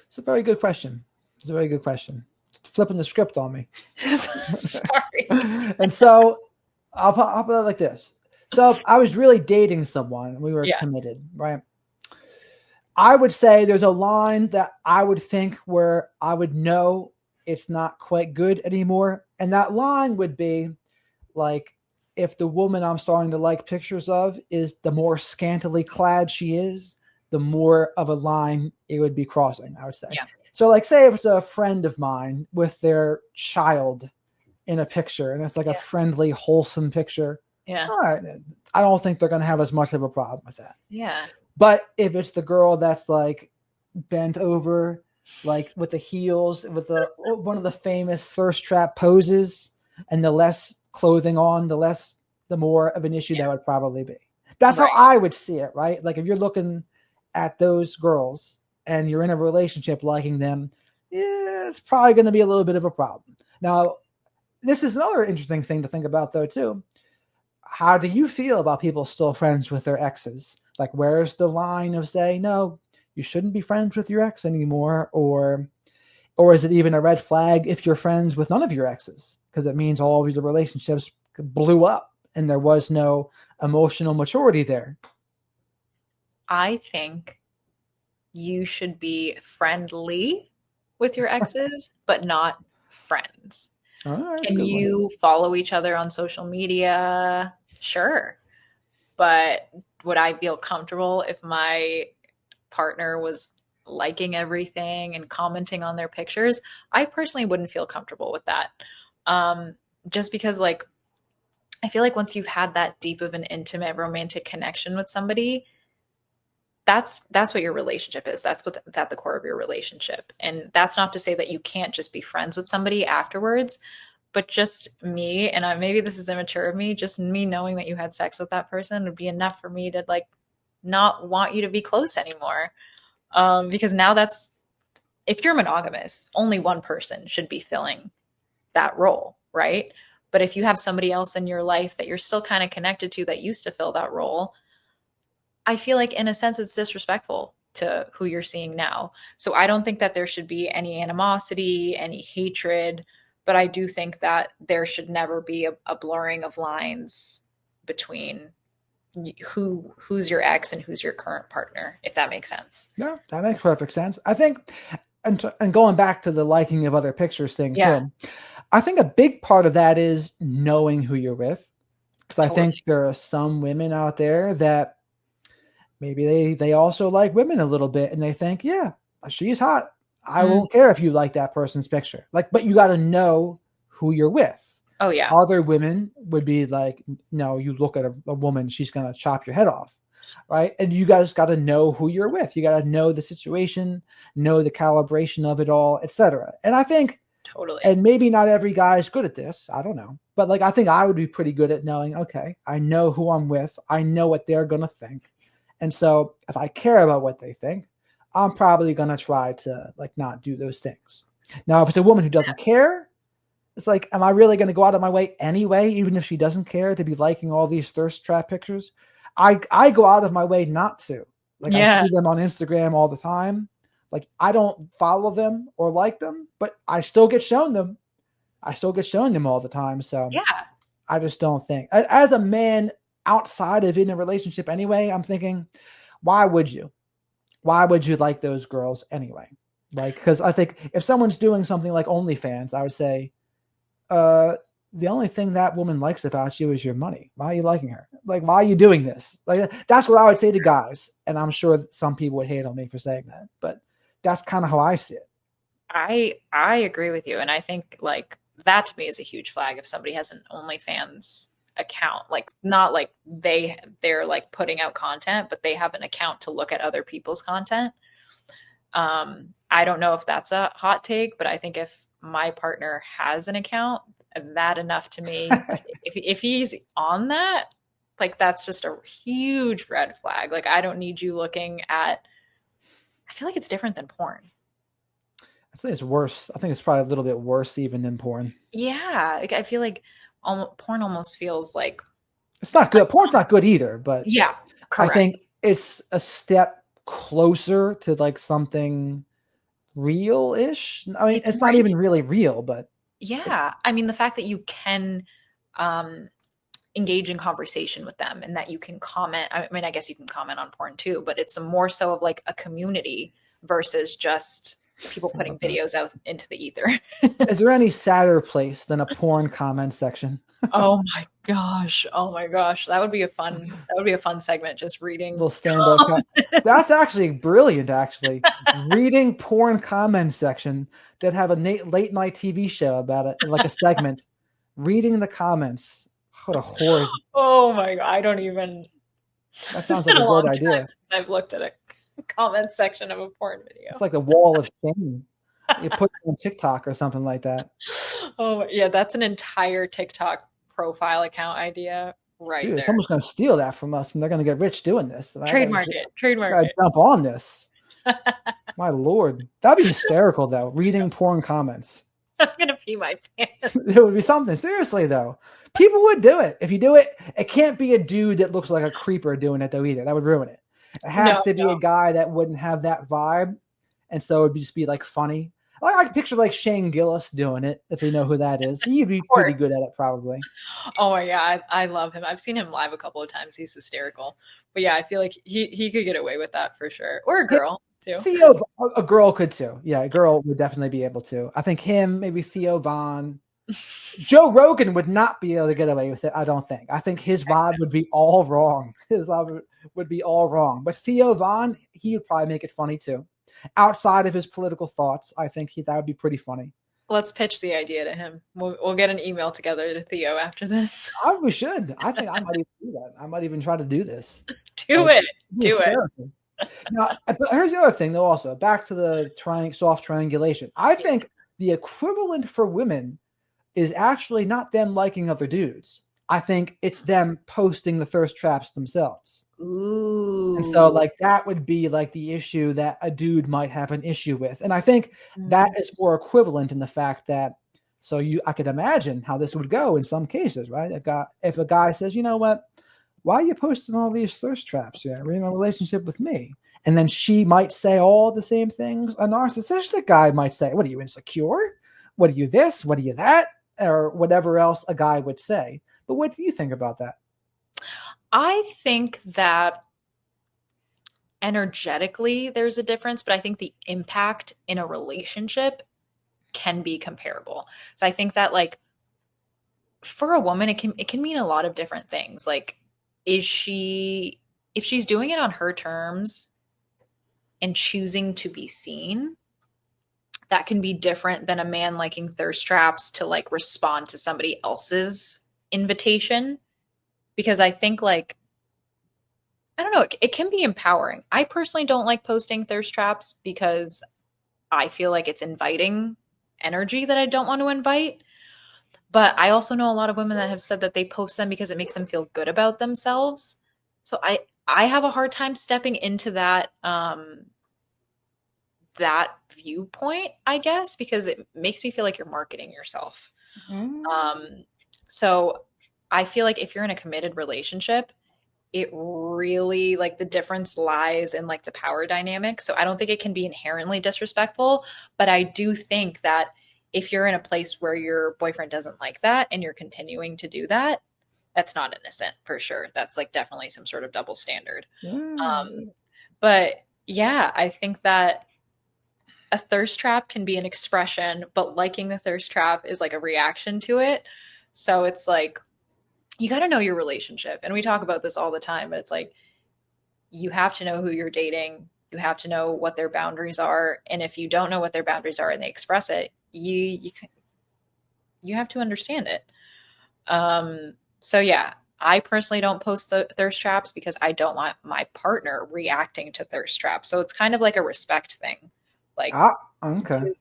It's a very good question. It's a very good question. It's flipping the script on me. Sorry. And so I'll put it like this. So I was really dating someone. We were Yeah. committed, right? I would say there's a line that I would think where I would know it's not quite good anymore. And that line would be like, if the woman I'm starting to like pictures of is the more scantily clad she is, the more of a line it would be crossing, I would say. Yeah. So like, say if it's a friend of mine with their child in a picture and it's like a Yeah. friendly, wholesome picture, Yeah. all right, I don't think they're going to have as much of a problem with that. Yeah. But if it's the girl that's like bent over, like with the heels, with the one of the famous thirst trap poses, and the less clothing on, the more of an issue that would probably be. That's how Right. I would see it, right? Like if you're looking at those girls and you're in a relationship liking them, yeah, it's probably going to be a little bit of a problem. Now, this is another interesting thing to think about, though, too. How do you feel about people still friends with their exes? Like, where's the line of say, no, you shouldn't be friends with your ex anymore, or is it even a red flag if you're friends with none of your exes? Because it means all of your relationships blew up and there was no emotional maturity there. I think you should be friendly with your exes, but not friends. Oh, that's a Can good one. you follow each other on social media? Sure. But would I feel comfortable if my partner was liking everything and commenting on their pictures? I personally wouldn't feel comfortable with that. Um, just because, like, I feel like once you've had that deep of an intimate romantic connection with somebody, that's what your relationship is. That's what's at the core of your relationship. And that's not to say that you can't just be friends with somebody afterwards, but just me, and maybe this is immature of me, just me knowing that you had sex with that person would be enough for me to like not want you to be close anymore. Because now that's, if you're monogamous, only one person should be filling that role, right? But if you have somebody else in your life that you're still kind of connected to that used to fill that role, I feel like in a sense it's disrespectful to who you're seeing now. So I don't think that there should be any animosity, any hatred, but I do think that there should never be a blurring of lines between who's your ex and who's your current partner, if that makes sense. Yeah, that makes perfect sense. I think, and going back to the liking of other pictures thing Yeah, too, I think a big part of that is knowing who you're with. Because I think totally. there are some women out there that maybe they also like women a little bit, and they think, yeah, she's hot. I Mm. won't care if you like that person's picture. Like, but you got to know who you're with. Oh yeah. Other women would be like, no, you look at a woman, she's gonna chop your head off, right? And you guys got to know who you're with. You got to know the situation, know the calibration of it all, etc. And I think, Totally. and maybe not every guy is good at this. I don't know, but like I think I would be pretty good at knowing. Okay, I know who I'm with. I know what they're gonna think, and so if I care about what they think, I'm probably gonna try to like not do those things. Now, if it's a woman who doesn't care, it's like, am I really going to go out of my way anyway, even if she doesn't care, to be liking all these thirst trap pictures? I go out of my way not to. Like I Yeah. see them on Instagram all the time. Like I don't follow them or like them, but I still get shown them. I still get shown them all the time. So Yeah. I just don't think, as a man outside of in a relationship anyway, I'm thinking, why would you? Why would you like those girls anyway? Like, because I think if someone's doing something like OnlyFans, I would say, uh, the only thing that woman likes about you is your money. Why are you liking her? Like, why are you doing this? Like, that's what I would say to guys. And I'm sure some people would hate on me for saying that, but that's kind of how I see it. I agree with you, and I think like that to me is a huge flag if somebody has an OnlyFans account, like not like they're like putting out content, but they have an account to look at other people's content. I don't know if that's a hot take, but I think if my partner has an account, that enough to me. If he's on that, like that's just a huge red flag. Like I don't need you looking at. I feel like it's different than porn. I think it's worse. I think it's probably a little bit worse even than porn. Yeah, like I feel like porn almost feels like It's not good. Porn's not good either, but yeah, I correct. think it's a step closer to like something real-ish. I mean, It's it's not right. even really real, but Yeah. I mean, the fact that you can um engage in conversation with them, and that you can comment. I mean, I guess you can comment on porn too, but it's more so of like a community versus just people putting videos out into the ether. Is there any sadder place than a porn comment section? Oh my gosh. Oh my gosh. That would be a fun segment, just reading. Little stand-up. That's actually brilliant, actually. Reading porn comment section that have a late night TV show about it, like a segment. Reading the comments. What a horrid. Oh my God. I don't even. That sounds like a great idea. Since I've looked at a comment section of a porn video. It's like the wall of shame. You put it on TikTok or something like that. Oh yeah, that's an entire TikTok profile account idea right Dude, there. someone's going to steal that from us, and they're going to get rich doing this. Trademark it. I gotta jump on this. My Lord. That'd be hysterical, though. Reading porn comments. I'm going to pee my pants. It would be something. Seriously, though. People would do it. If you do it, it can't be a dude that looks like a creeper doing it, though, either. That would ruin it. It has to be a guy that wouldn't have that vibe, and so it would just be, like, funny. I can picture, like, Shane Gillis doing it, if you know who that is. He'd be pretty good at it, probably. Oh, my God. I love him. I've seen him live a couple of times. He's hysterical. But, yeah, I feel like he could get away with that for sure. Or a girl, too. Theo, a girl could, too. Yeah, a girl would definitely be able to. I think him, maybe Theo Von. Joe Rogan would not be able to get away with it, I don't think. I think his vibe would be all wrong. His vibe would be all wrong. But Theo Von, he would probably make it funny, too. Outside of his political thoughts, I think that would be pretty funny. Let's pitch the idea to him. We'll get an email together to Theo after this. We should. I think I might even do that. I might even try to do this. Do it. Now, here's the other thing, though, also. Back to the soft triangulation. I think the equivalent for women is actually not them liking other dudes. I think it's them posting the thirst traps themselves. Ooh. And so, like, that would be, like, the issue that a dude might have an issue with. And I think that is more equivalent in the fact that, I could imagine how this would go in some cases, right? If a guy says, you know what, why are you posting all these thirst traps? Yeah, we're in a relationship with me. And then she might say all the same things a narcissistic guy might say. What are you, insecure? What are you this? What are you that? Or whatever else a guy would say. But what do you think about that? I think that energetically there's a difference, but I think the impact in a relationship can be comparable. So I think that, like, for a woman, it can mean a lot of different things. Like, if she's doing it on her terms and choosing to be seen, that can be different than a man liking thirst traps to, like, respond to somebody else's invitation. Because I think, like, I don't know, it can be empowering. I personally don't like posting thirst traps because I feel like it's inviting energy that I don't want to invite. But I also know a lot of women that have said that they post them because it makes them feel good about themselves. So I have a hard time stepping into that that viewpoint, I guess, because it makes me feel like you're marketing yourself. So I feel like if you're in a committed relationship, it really, like, the difference lies in, like, the power dynamic. So I don't think it can be inherently disrespectful, but I do think that if you're in a place where your boyfriend doesn't like that and you're continuing to do that, that's not innocent for sure. That's, like, definitely some sort of double standard. But yeah, I think that a thirst trap can be an expression, but liking the thirst trap is, like, a reaction to it. So it's like, you got to know your relationship. And we talk about this all the time, but it's like, you have to know who you're dating. You have to know what their boundaries are. And if you don't know what their boundaries are and they express it, you have to understand it. So yeah, I personally don't post the thirst traps because I don't want my partner reacting to thirst traps. So it's kind of like a respect thing. Like, okay.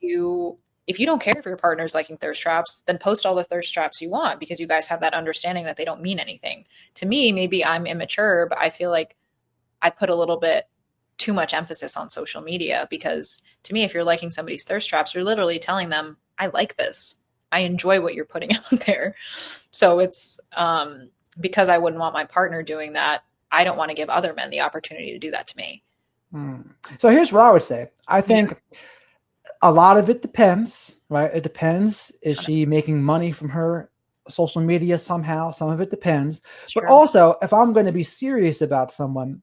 If you don't care if your partner's liking thirst traps, then post all the thirst traps you want, because you guys have that understanding that they don't mean anything. To me, maybe I'm immature, but I feel like I put a little bit too much emphasis on social media, because to me, if you're liking somebody's thirst traps, you're literally telling them, I like this. I enjoy what you're putting out there. So it's because I wouldn't want my partner doing that, I don't want to give other men the opportunity to do that to me. So here's what I would say. I think a lot of it depends, right? It depends. Is she making money from her social media somehow. Some of it depends. It's But true. also, if I'm going to be serious about someone,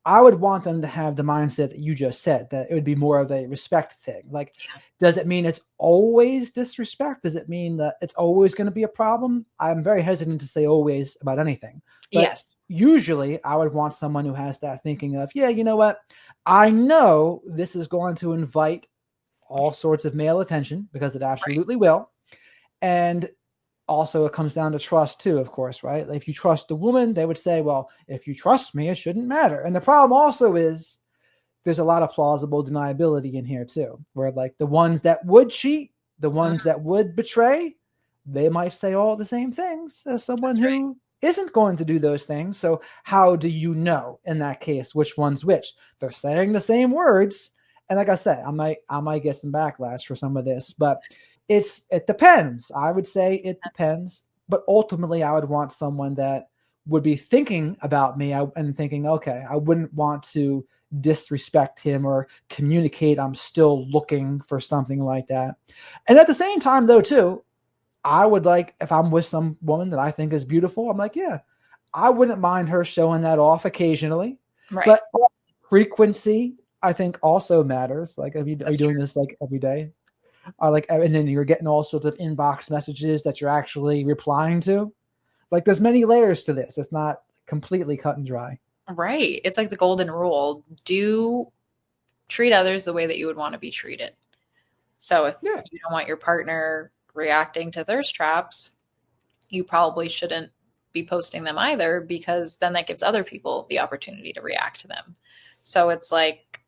I would want them to have the mindset that you just said, that it would be more of a respect thing. Like, does it mean it's always disrespect? Does it mean that it's always going to be a problem? I'm very hesitant to say always about anything. But Yes. usually I would want someone who has that thinking of, yeah, you know what? I know this is going to invite all sorts of male attention because it Right. absolutely will. And also, it comes down to trust too, of course, right? If you trust the woman, they would say, well, if you trust me, it shouldn't matter. And the problem also is there's a lot of plausible deniability in here too, where like the ones that would cheat, the Mhm. ones that would betray, they might say all the same things as someone That's right. who isn't going to do those things. So how do you know in that case which one's which? They're saying the same words. And like I said, I might get some backlash for some of this, but it depends. I would say it depends, but ultimately I would want someone that would be thinking about me and thinking, okay, I wouldn't want to disrespect him or communicate I'm still looking for something like that. And at the same time, though, too, I would like, if I'm with some woman that I think is beautiful, I'm like, yeah, I wouldn't mind her showing that off occasionally. Right. But frequency, I think, also matters. Like, are you That's doing true. this like every day? Or like, and then you're getting all sorts of inbox messages that you're actually replying to. Like, there's many layers to this. It's not completely cut and dry. Right. It's like the golden rule. Do treat others the way that you would want to be treated. So if Yeah, you don't want your partner reacting to thirst traps, you probably shouldn't be posting them either, because then that gives other people the opportunity to react to them. So it's like,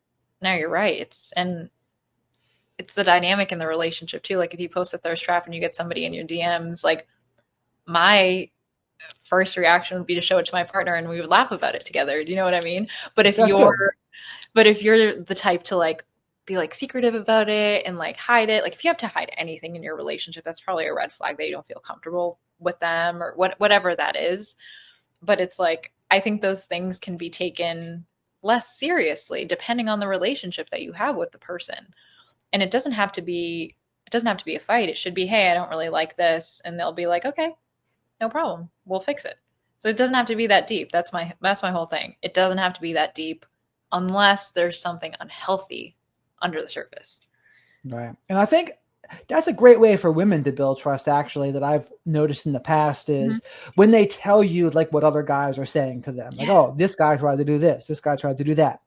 no, you're right. It's the dynamic in the relationship too. Like if you post a thirst trap and you get somebody in your DMs, like my first reaction would be to show it to my partner and we would laugh about it together. Do you know what I mean? But if that's good. you're the type to like be like secretive about it and like hide it, like if you have to hide anything in your relationship, that's probably a red flag that you don't feel comfortable with them or whatever that is. But it's like I think those things can be taken less seriously depending on the relationship that you have with the person. And it doesn't have to be a fight. It should be, hey, I don't really like this, and they'll be like, okay, no problem, we'll fix it. So it doesn't have to be that deep. That's my whole thing. It doesn't have to be that deep unless there's something unhealthy under the surface. Right. And I think that's a great way for women to build trust, actually, that I've noticed in the past Mhm. is when they tell you like what other guys are saying to them. Like, Yes. oh, this guy tried to do this guy tried to do that.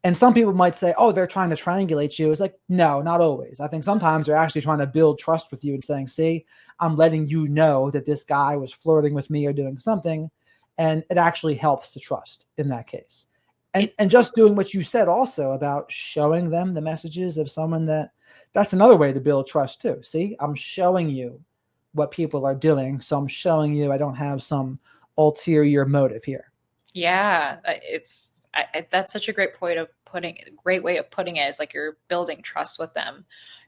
And some people might say, oh, they're trying to triangulate you. It's like, no, not always. I think sometimes they're actually trying to build trust with you and saying, see, I'm letting you know that this guy was flirting with me or doing something. And it actually helps to trust in that case. And It and just doing what you said also about showing them the messages of someone that's another way to build trust too. See, I'm showing you what people are doing. So I'm showing you I don't have some ulterior motive here. Yeah, that's such a great way of putting it, is like you're building trust with them.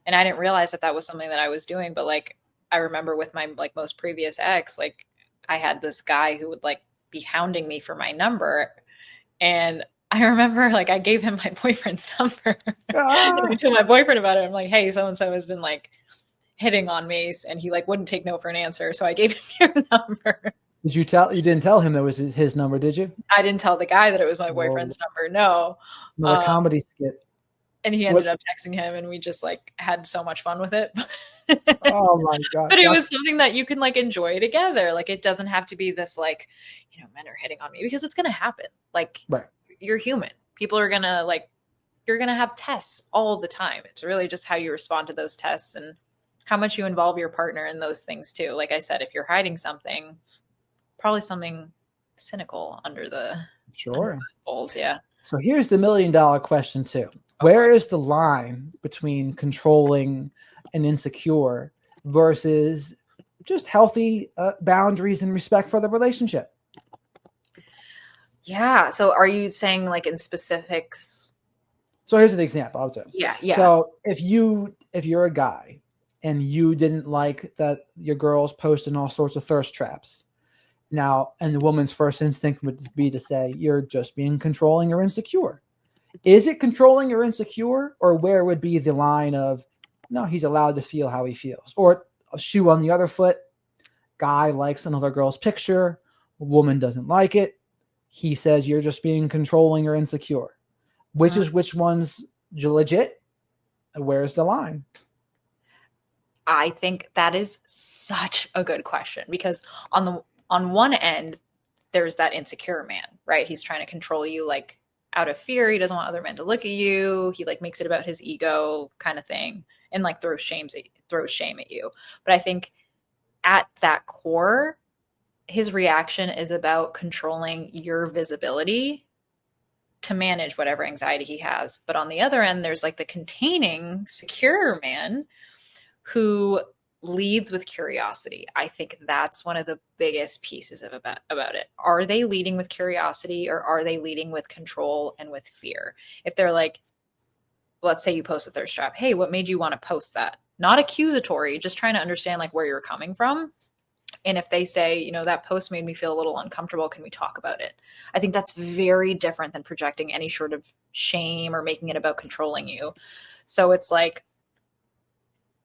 And I didn't realize that that was something that I was doing, but like I remember with my like most previous ex, like I had this guy who would like be hounding me for my number, and I remember like I gave him my boyfriend's number. And I Ah, told my boyfriend about it. I'm like, hey, so and so has been like hitting on me, and he like wouldn't take no for an answer, so I gave him your number. you didn't tell him that was his number, did you? I didn't tell the guy that it was my Oh, boyfriend's number. No. another Um, comedy skit. and he ended What? up texting him, and we just like had so much fun with it. But Oh my God. it was something that you can like enjoy together. Like it doesn't have to be this like, men are hitting on me, because it's going to happen. Like Right. you're human. People are going to like, you're going to have tests all the time. It's really just how you respond to those tests and how much you involve your partner in those things too. Like I said, if you're hiding something, probably something cynical under the Sure. fold. Yeah. So here's the $1 million question too. Go for Where it. is the line between controlling and insecure versus just healthy boundaries and respect for the relationship? Yeah. So are you saying like in specifics? So here's an example. I'll tell you. Yeah. Yeah. So if you're a guy and you didn't like that your girl's posting all sorts of thirst traps, now, and the woman's first instinct would be to say, you're just being controlling or insecure. Is it controlling or insecure? Or where would be the line of, no, he's allowed to feel how he feels? Or a shoe on the other foot, guy likes another girl's picture, woman doesn't like it. He says you're just being controlling or insecure. Which one's legit? Where's the line? I think that is such a good question, because on one end, there's that insecure man, right? He's trying to control you, like, out of fear. He doesn't want other men to look at you. He like makes it about his ego kind of thing, and like throws shame at you. But I think at that core, his reaction is about controlling your visibility to manage whatever anxiety he has. But on the other end, there's like the containing, secure man who leads with curiosity. I think that's one of the biggest pieces about it. Are they leading with curiosity, or are they leading with control and with fear? If they're like, let's say you post a thirst trap, hey, what made you want to post that? Not accusatory, just trying to understand like where you're coming from. And if they say, that post made me feel a little uncomfortable, can we talk about it? I think that's very different than projecting any sort of shame or making it about controlling you. So it's like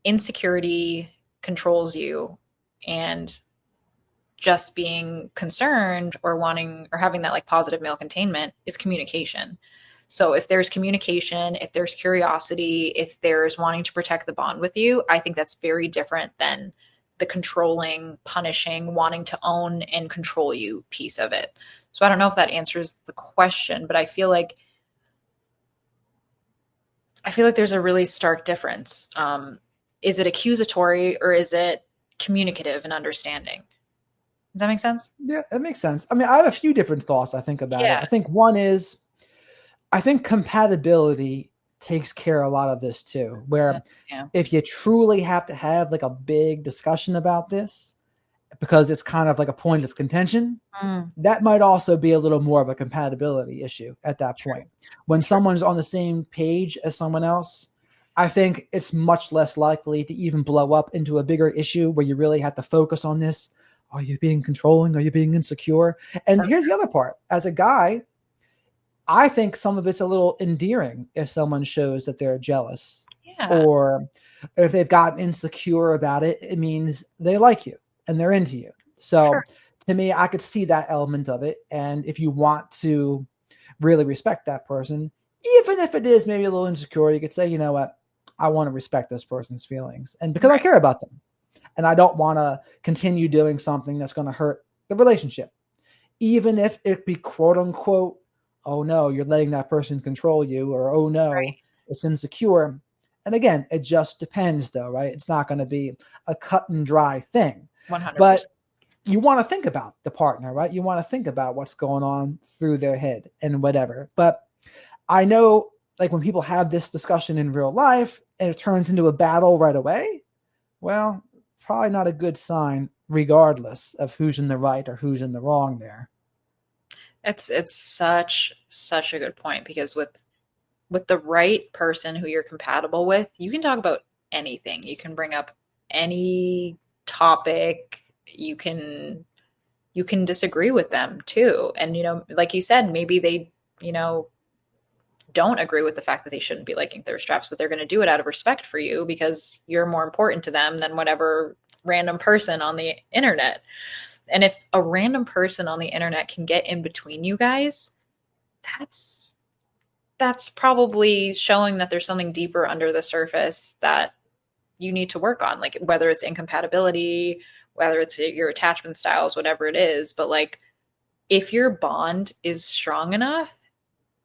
insecurity controls you, and just being concerned or wanting or having that like positive male containment is communication. So if there's communication, if there's curiosity, if there's wanting to protect the bond with you, I think that's very different than the controlling, punishing, wanting to own and control you piece of it. So I don't know if that answers the question, but I feel like there's a really stark difference. Is it accusatory, or is it communicative and understanding? Does that make sense? Yeah, it makes sense. I mean, I have a few different thoughts I think about it. Yeah. I think one is, I think compatibility takes care of a lot of this too, where if you truly have to have like a big discussion about this, because it's kind of like a point of contention, that might also be a little more of a compatibility issue at that point. When someone's on the same page as someone else, I think it's much less likely to even blow up into a bigger issue where you really have to focus on this. Are you being controlling? Are you being insecure? And here's the other part. As a guy, I think some of it's a little endearing if someone shows that they're jealous, or if they've gotten insecure about it. It means they like you and they're into you. So to me, I could see that element of it. And if you want to really respect that person, even if it is maybe a little insecure, you could say, you know what, I want to respect this person's feelings, and because I care about them, and I don't want to continue doing something that's going to hurt the relationship, even if it be quote unquote, oh no, you're letting that person control you, or oh no, it's insecure. And again, it just depends though, right? It's not going to be a cut and dry thing. 100%. But you want to think about the partner, right? You want to think about what's going on through their head and whatever. But I know, like, when people have this discussion in real life and it turns into a battle right away, well, probably not a good sign, regardless of who's in the right or who's in the wrong there. It's such a good point, because with the right person who you're compatible with, you can talk about anything. You can bring up any topic. You can disagree with them too. And, like you said, maybe they, don't agree with the fact that they shouldn't be liking thirst traps, but they're going to do it out of respect for you because you're more important to them than whatever random person on the internet. And if a random person on the internet can get in between you guys, that's probably showing that there's something deeper under the surface that you need to work on, like whether it's incompatibility, whether it's your attachment styles, whatever it is. But like, if your bond is strong enough,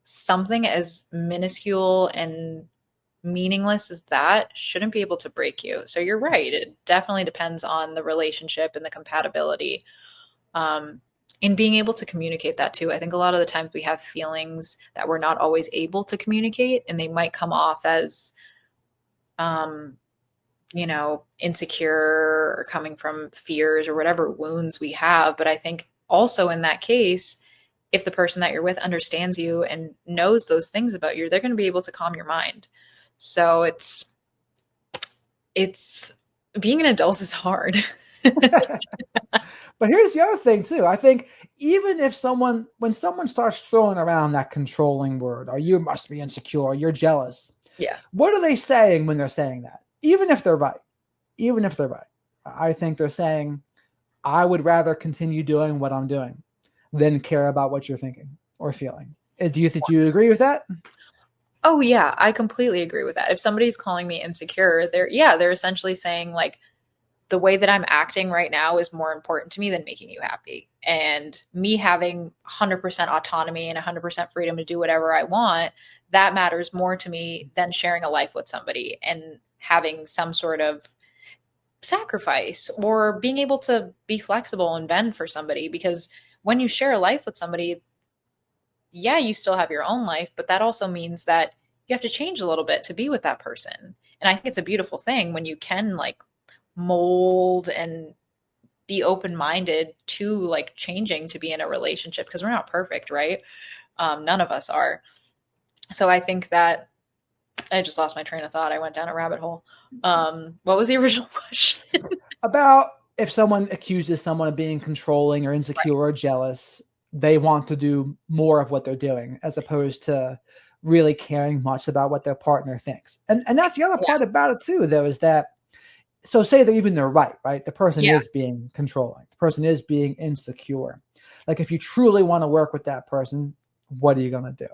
something as minuscule and meaningless as that shouldn't be able to break you. So you're right. It definitely depends on the relationship and the compatibility. In being able to communicate that too. I think a lot of the times we have feelings that we're not always able to communicate, and they might come off as, insecure or coming from fears or whatever wounds we have. But I think also in that case, if the person that you're with understands you and knows those things about you, they're going to be able to calm your mind. So it's being an adult is hard. But here's the other thing too. I think even if when someone starts throwing around that controlling word, or you must be insecure, or you're jealous. Yeah. What are they saying when they're saying that? Even if they're right, I think they're saying, I would rather continue doing what I'm doing than care about what you're thinking or feeling. Do you agree with that? Oh yeah, I completely agree with that. If somebody's calling me insecure, they're essentially saying like the way that I'm acting right now is more important to me than making you happy. And me having 100% autonomy and 100% freedom to do whatever I want, that matters more to me than sharing a life with somebody and having some sort of sacrifice or being able to be flexible and bend for somebody. Because when you share a life with somebody, yeah, you still have your own life, but that also means that you have to change a little bit to be with that person. And I think it's a beautiful thing when you can like mold and be open-minded to like changing to be in a relationship, because we're not perfect, right? None of us are. So I think that I just lost my train of thought. I went down a rabbit hole. What was the original question? About if someone accuses someone of being controlling or insecure or jealous, they want to do more of what they're doing as opposed to really caring much about what their partner thinks. And that's the other Yeah. part about it too, though, is that, so say that even they're right? The person Yeah. is being controlling. The person is being insecure. Like if you truly want to work with that person, what are you going to do?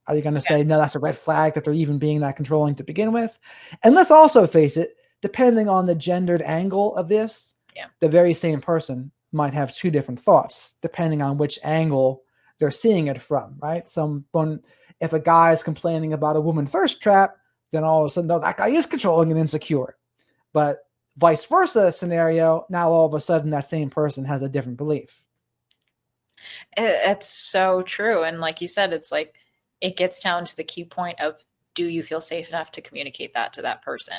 Are you going to say, no, that's a red flag that they're even being that controlling to begin with? And let's also face it, depending on the gendered angle of this, Yeah. the very same person might have two different thoughts, depending on which angle they're seeing it from, right? If a guy is complaining about a woman thirst trap, then all of a sudden, no, that guy is controlling and insecure. But vice versa scenario, now all of a sudden that same person has a different belief. It's so true. And like you said, it's like it gets down to the key point of, do you feel safe enough to communicate that to that person?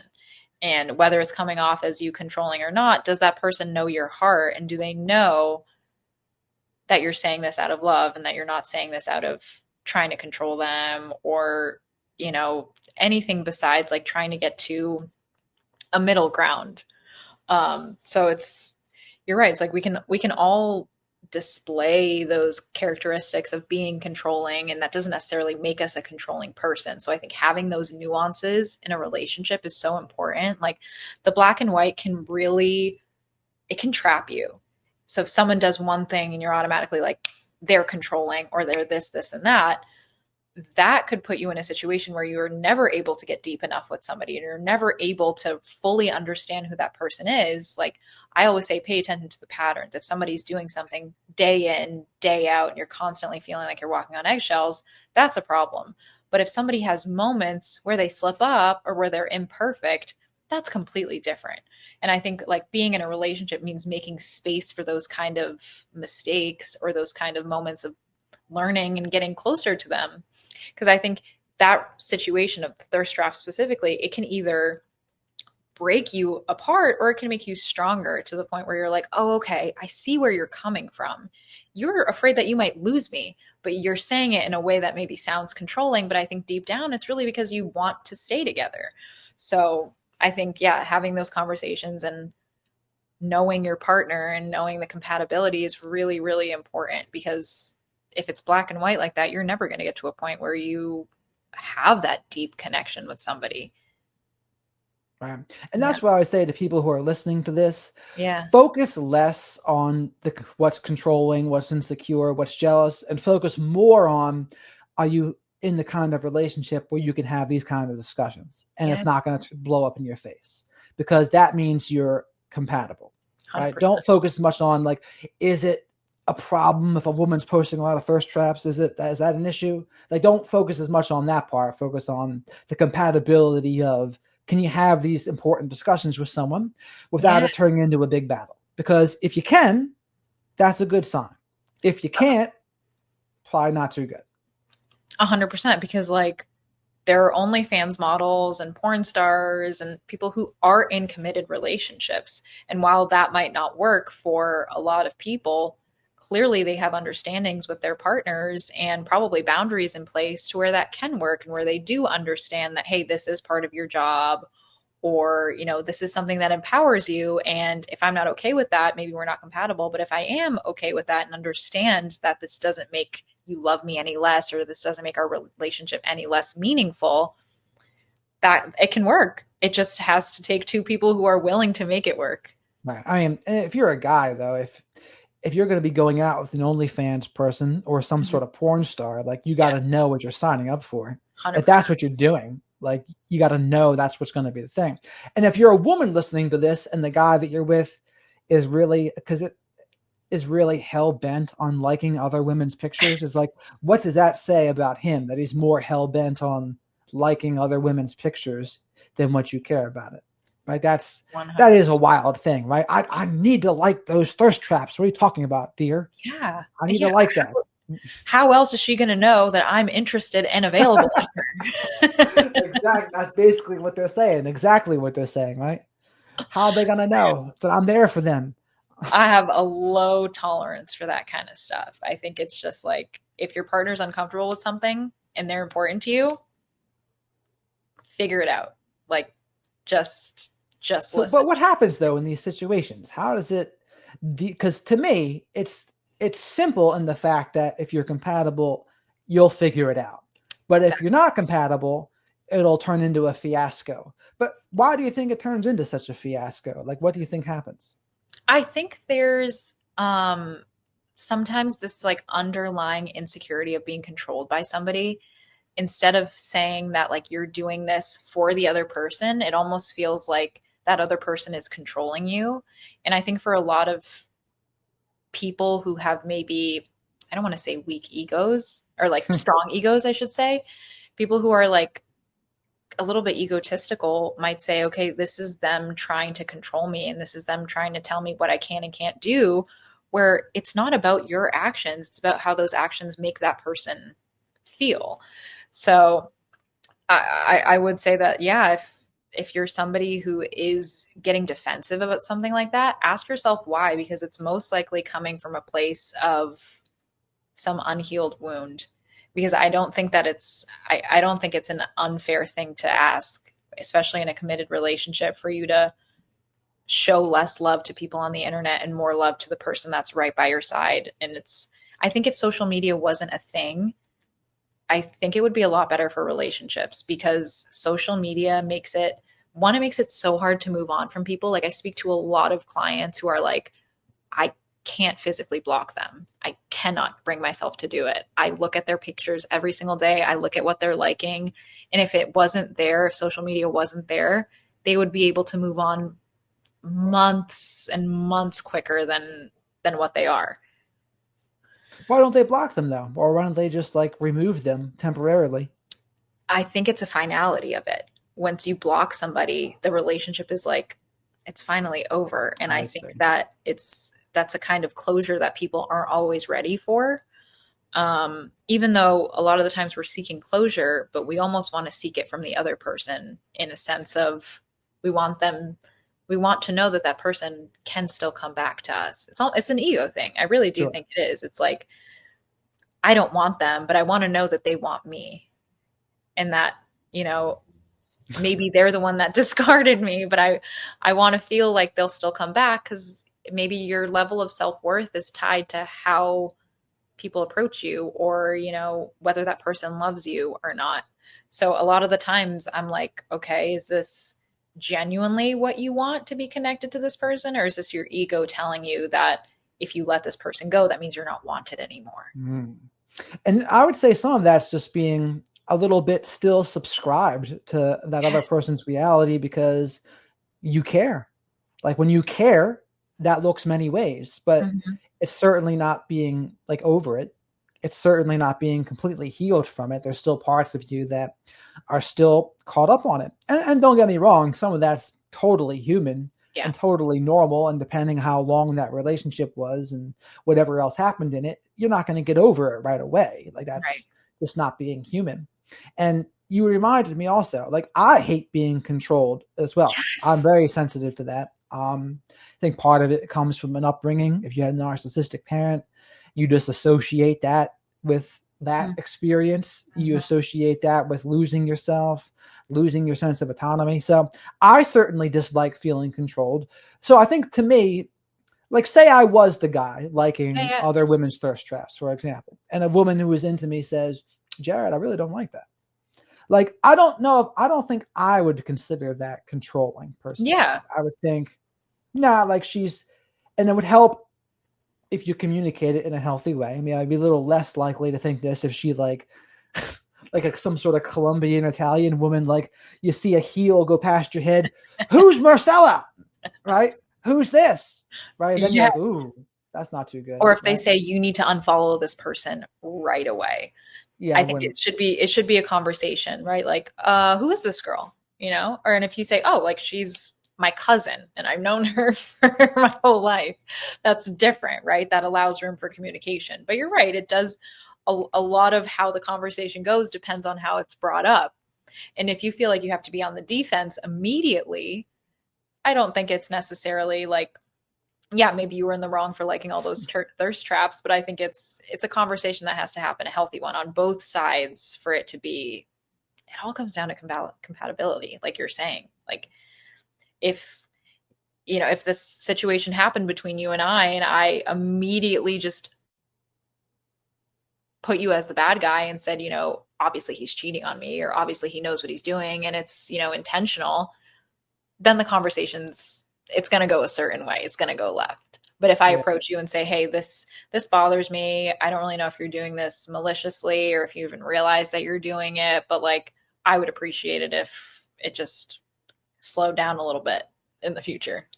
And whether it's coming off as you controlling or not, does that person know your heart? And do they know that you're saying this out of love and that you're not saying this out of trying to control them or, anything besides like trying to get to a middle ground? So you're right. It's like we can all display those characteristics of being controlling, and that doesn't necessarily make us a controlling person. So I think having those nuances in a relationship is so important. Like the black and white it can trap you. So if someone does one thing and you're automatically like, they're controlling or they're this, and that could put you in a situation where you're never able to get deep enough with somebody and you're never able to fully understand who that person is. Like I always say, pay attention to the patterns. If somebody's doing something day in, day out, and you're constantly feeling like you're walking on eggshells, that's a problem. But if somebody has moments where they slip up or where they're imperfect, that's completely different. And I think like being in a relationship means making space for those kind of mistakes or those kind of moments of learning and getting closer to them. Because I think that situation of the thirst trap specifically, it can either break you apart or it can make you stronger to the point where you're like, oh, okay, I see where you're coming from. You're afraid that you might lose me, but you're saying it in a way that maybe sounds controlling. But I think deep down, it's really because you want to stay together. So I think, yeah, having those conversations and knowing your partner and knowing the compatibility is really, really important, because if it's black and white like that, you're never going to get to a point where you have that deep connection with somebody. Right. And that's why I say to people who are listening to this, Yeah. focus less on what's controlling, what's insecure, what's jealous, and focus more on, are you in the kind of relationship where you can have these kind of discussions and Yeah. it's not going to blow up in your face, because that means you're compatible, right? 100%. Don't focus much on like, is it a problem if a woman's posting a lot of thirst traps? Is that an issue? Like, don't focus as much on that part. Focus on the compatibility of, can you have these important discussions with someone without it turning into a big battle? Because if you can, that's a good sign. If you can't, probably not too good. 100%. Because like there are OnlyFans models and porn stars and people who are in committed relationships. And while that might not work for a lot of people, clearly they have understandings with their partners and probably boundaries in place to where that can work and where they do understand that, hey, this is part of your job, or, this is something that empowers you. And if I'm not okay with that, maybe we're not compatible. But if I am okay with that and understand that this doesn't make you love me any less, or this doesn't make our relationship any less meaningful, that it can work. It just has to take two people who are willing to make it work. Right. I mean, if you're a guy though, if you're going to be going out with an OnlyFans person or some Mhm. sort of porn star, like you got Yeah, to know what you're signing up for. If 100%. that's what you're doing, like you got to know that's what's going to be the thing. And if you're a woman listening to this and the guy that you're with is really, because it is really hell bent on liking other women's pictures, it's like, what does that say about him that he's more hell bent on liking other women's pictures than what you care about it? Right? That 100. is a wild thing, right? I need to like those thirst traps. What are you talking about, dear? Yeah. I need to Yeah. like that. How else is she going to know that I'm interested and available to her? Exactly. That's basically what they're saying. Exactly what they're saying, right? How are they gonna know that I'm there for them? I have a low tolerance for that kind of stuff. I think it's just like if your partner's uncomfortable with something and they're important to you, figure it out. Like just So, listen. but what happens though in these situations? How does it? Because to me, it's simple in the fact that if you're compatible, you'll figure it out. But if Exactly. you're not compatible, it'll turn into a fiasco. But why do you think it turns into such a fiasco? Like, what do you think happens? I think there's sometimes this like underlying insecurity of being controlled by somebody. Instead of saying that like you're doing this for the other person, it almost feels like that other person is controlling you. And I think for a lot of people who have maybe, I don't want to say weak egos or like strong egos, I should say, people who are like a little bit egotistical might say, okay, this is them trying to control me and this is them trying to tell me what I can and can't do, where it's not about your actions, it's about how those actions make that person feel. So I would say that, yeah, if you're somebody who is getting defensive about something like that, ask yourself why, because it's most likely coming from a place of some unhealed wound. Because I don't think that I don't think it's an unfair thing to ask, especially in a committed relationship, for you to show less love to people on the internet and more love to the person that's right by your side. And it's, I think if social media wasn't a thing, I think it would be a lot better for relationships because social media makes it, one, it makes it so hard to move on from people. Like I speak to a lot of clients who are like, I can't physically block them. I cannot bring myself to do it. I look at their pictures every single day. I look at what they're liking. And if it wasn't there, if social media wasn't there, they would be able to move on months and months quicker than what they are. Why don't they block them though, or why don't they just like remove them temporarily? I think it's a finality of it. Once you block somebody, the relationship is like it's finally over. And I I think see. that that's a kind of closure that people aren't always ready for. Even though a lot of the times we're seeking closure, but we almost want to seek it from the other person in a sense of we want them, we want to know that that person can still come back to us. It's an ego thing. I really do Sure. think it is. It's like I don't want them, but I want to know that they want me and that, you know, maybe they're the one that discarded me, but I want to feel like they'll still come back cuz maybe your level of self-worth is tied to how people approach you or, you know, whether that person loves you or not. So a lot of the times I'm like, okay, is this genuinely what you want to be connected to this person or is this your ego telling you that if you let this person go that means you're not wanted anymore? Mm. And I would say some of that's just being a little bit still subscribed to that other Yes. person's reality because you care. Like when you care, that looks many ways, but Mhm. it's certainly not being like over it. It's certainly not being completely healed from it. There's still parts of you that are still caught up on it. And don't get me wrong, some of that's totally human Yeah. and totally normal. And depending how long that relationship was and whatever else happened in it, you're not going to get over it right away. Like Right. that's just not being human. And you reminded me also, like I hate being controlled as well. I'm Yes. very sensitive to that. I think part of it comes from an upbringing. If you had a narcissistic parent, you just associate that with that experience. You Mhm. associate that with losing yourself, losing your sense of autonomy. So I certainly dislike feeling controlled. So I think to me, like say I was the guy Yeah, liking yeah. other women's thirst traps, for example, and a woman who was into me says, Jared, I really don't like that. Like, I don't think I would consider that controlling per se. Yeah. I would think, Not like she's, and it would help if you communicate it in a healthy way. I mean, I'd be a little less likely to think this if she like some sort of Colombian Italian woman, like you see a heel go past your head. Who's Marcela? Right? Who's this? Right? Then you're like, ooh, Yes. that's not too good. Or if they Right? say you need to unfollow this person right away. Yeah, I I think wouldn't. it should be a conversation, right? Like, who is this girl? You know? Or and if you say, oh, like she's my cousin and I've known her for my whole life, that's different, right? That allows room for communication. But you're right, it does a lot of how the conversation goes depends on how it's brought up. And if you feel like you have to be on the defense immediately, I don't think it's necessarily like, yeah, maybe you were in the wrong for liking all those thirst traps, but I think it's a conversation that has to happen, a healthy one on both sides for it to be. It all comes down to compatibility, like you're saying. Like if if this situation happened between you and I immediately just put you as the bad guy and said, obviously he's cheating on me or obviously he knows what he's doing and it's, intentional, then the conversation's it's going to go a certain way. It's going to go left. But if I Yeah. approach you and say, "Hey, this bothers me. I don't really know if you're doing this maliciously or if you even realize that you're doing it, but like I would appreciate it if it just slowed down a little bit in the future."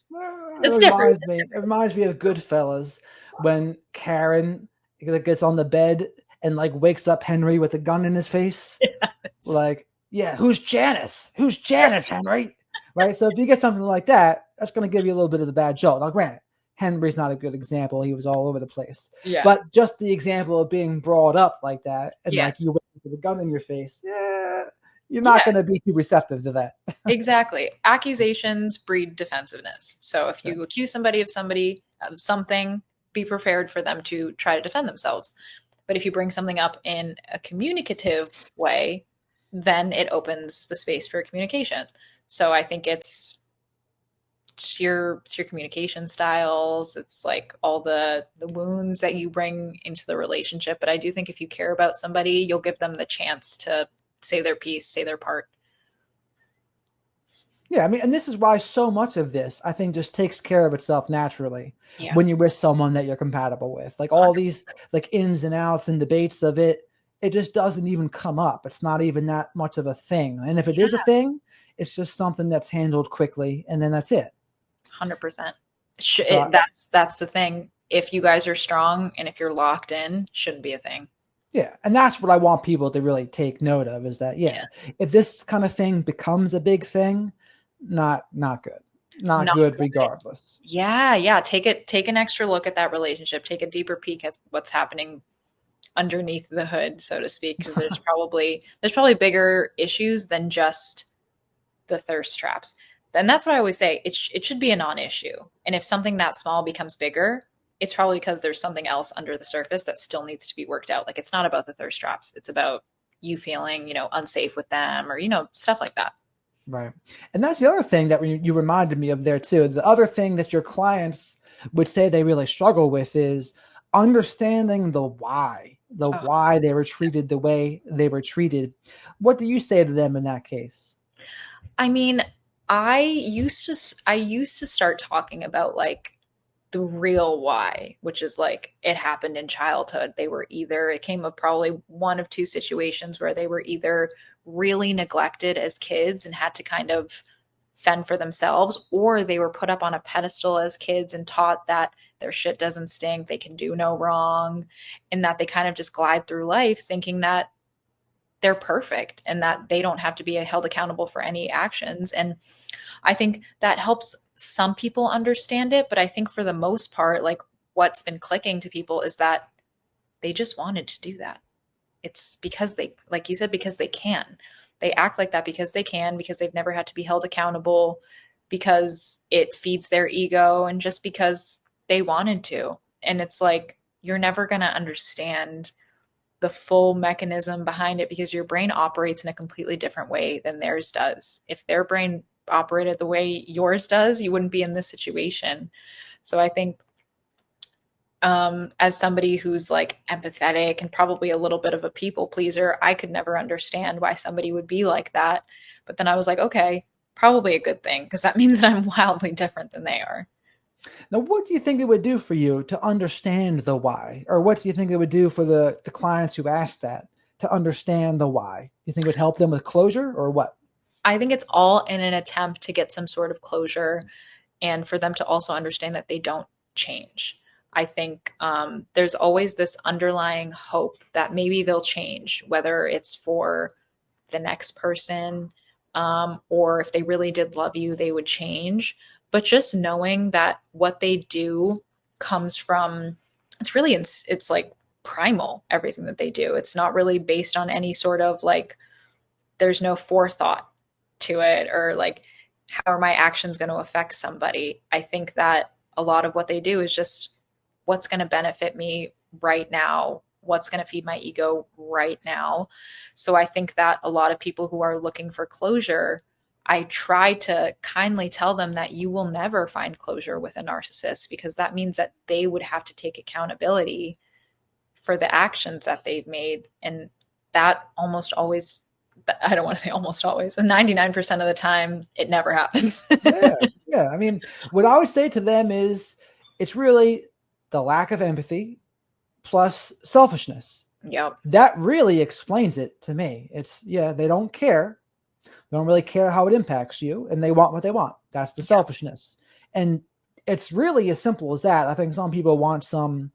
It's different. It reminds me of Goodfellas when Karen gets on the bed and like wakes up Henry with a gun in his face. Yes. Like, yeah, who's Janice? Who's Janice, Henry? Right. So if you get something like that, that's going to give you a little bit of the bad jolt. Now, granted, Henry's not a good example. He was all over the place. Yeah. But just the example of being brought up like that and like you Yes. wake up with a gun in your face, yeah, you're not going to Yes. be too receptive to that. Exactly. Accusations breed defensiveness. So if you accuse somebody of something, be prepared for them to try to defend themselves. But if you bring something up in a communicative way, then it opens the space for communication. So I think it's your communication styles. It's like all the wounds that you bring into the relationship. But I do think if you care about somebody, you'll give them the chance to say their piece, say their part. Yeah, I mean, and this is why so much of this, I think, just takes care of itself naturally Yeah. when you're with someone that you're compatible with. Like all these like ins and outs and debates of it, it just doesn't even come up. It's not even that much of a thing. And if it is a thing, it's just something that's handled quickly, and then that's it. 100%. So That's the thing. If you guys are strong and if you're locked in, shouldn't be a thing. yeah, and that's what I want people to really take note of is that Yeah. if this kind of thing becomes a big thing, not good. Not Not good good. regardless. Yeah. Take an extra look at that relationship. Take a deeper peek at what's happening underneath the hood, so to speak, because there's probably bigger issues than just the thirst traps. And that's what I always say. It should be a non-issue. And if something that small becomes bigger, it's probably because there's something else under the surface that still needs to be worked out. Like it's not about the thirst traps. It's about you feeling, unsafe with them or, stuff like that. Right. And that's the other thing that you reminded me of there too. The other thing that your clients would say they really struggle with is understanding the Oh, why they were treated the way they were treated. What do you say to them in that case? I mean, I used to start talking about like the real why, which is like it happened in childhood. It came of probably one of two situations where they were either really neglected as kids and had to kind of fend for themselves, or they were put up on a pedestal as kids and taught that their shit doesn't stink, they can do no wrong, and that they kind of just glide through life thinking that they're perfect and that they don't have to be held accountable for any actions. And I think that helps some people understand it. But I think for the most part, like what's been clicking to people is that they just wanted to do that. It's because they, like you said, because they can. They act like that because they can, because they've never had to be held accountable, because it feeds their ego, and just because they wanted to. And it's like, you're never going to understand the full mechanism behind it because your brain operates in a completely different way than theirs does. If their brain operated the way yours does, you wouldn't be in this situation. So I think as somebody who's like empathetic and probably a little bit of a people pleaser, I could never understand why somebody would be like that. But then I was like, okay, probably a good thing because that means that I'm wildly different than they are. Now, what do you think it would do for you to understand the why? Or what do you think it would do for the clients who ask that to understand the why? You think it would help them with closure or what? I think it's all in an attempt to get some sort of closure and for them to also understand that they don't change. I think there's always this underlying hope that maybe they'll change, whether it's for the next person or if they really did love you, they would change. But just knowing that what they do comes from, it's really, it's like primal, everything that they do. It's not really based on any sort of like, there's no forethought to it or like, how are my actions going to affect somebody? I think that a lot of what they do is just what's going to benefit me right now, what's going to feed my ego right now. So I think that a lot of people who are looking for closure, I try to kindly tell them that you will never find closure with a narcissist because that means that they would have to take accountability for the actions that they've made. And that almost always, I don't want to say almost always, and 99% of the time, it never happens. Yeah. Yeah. I mean, what I would say to them is it's really the lack of empathy plus selfishness. Yep. That really explains it to me. It's, yeah, they don't care. They don't really care how it impacts you, and they want what they want. That's the selfishness. And it's really as simple as that. I think some people want some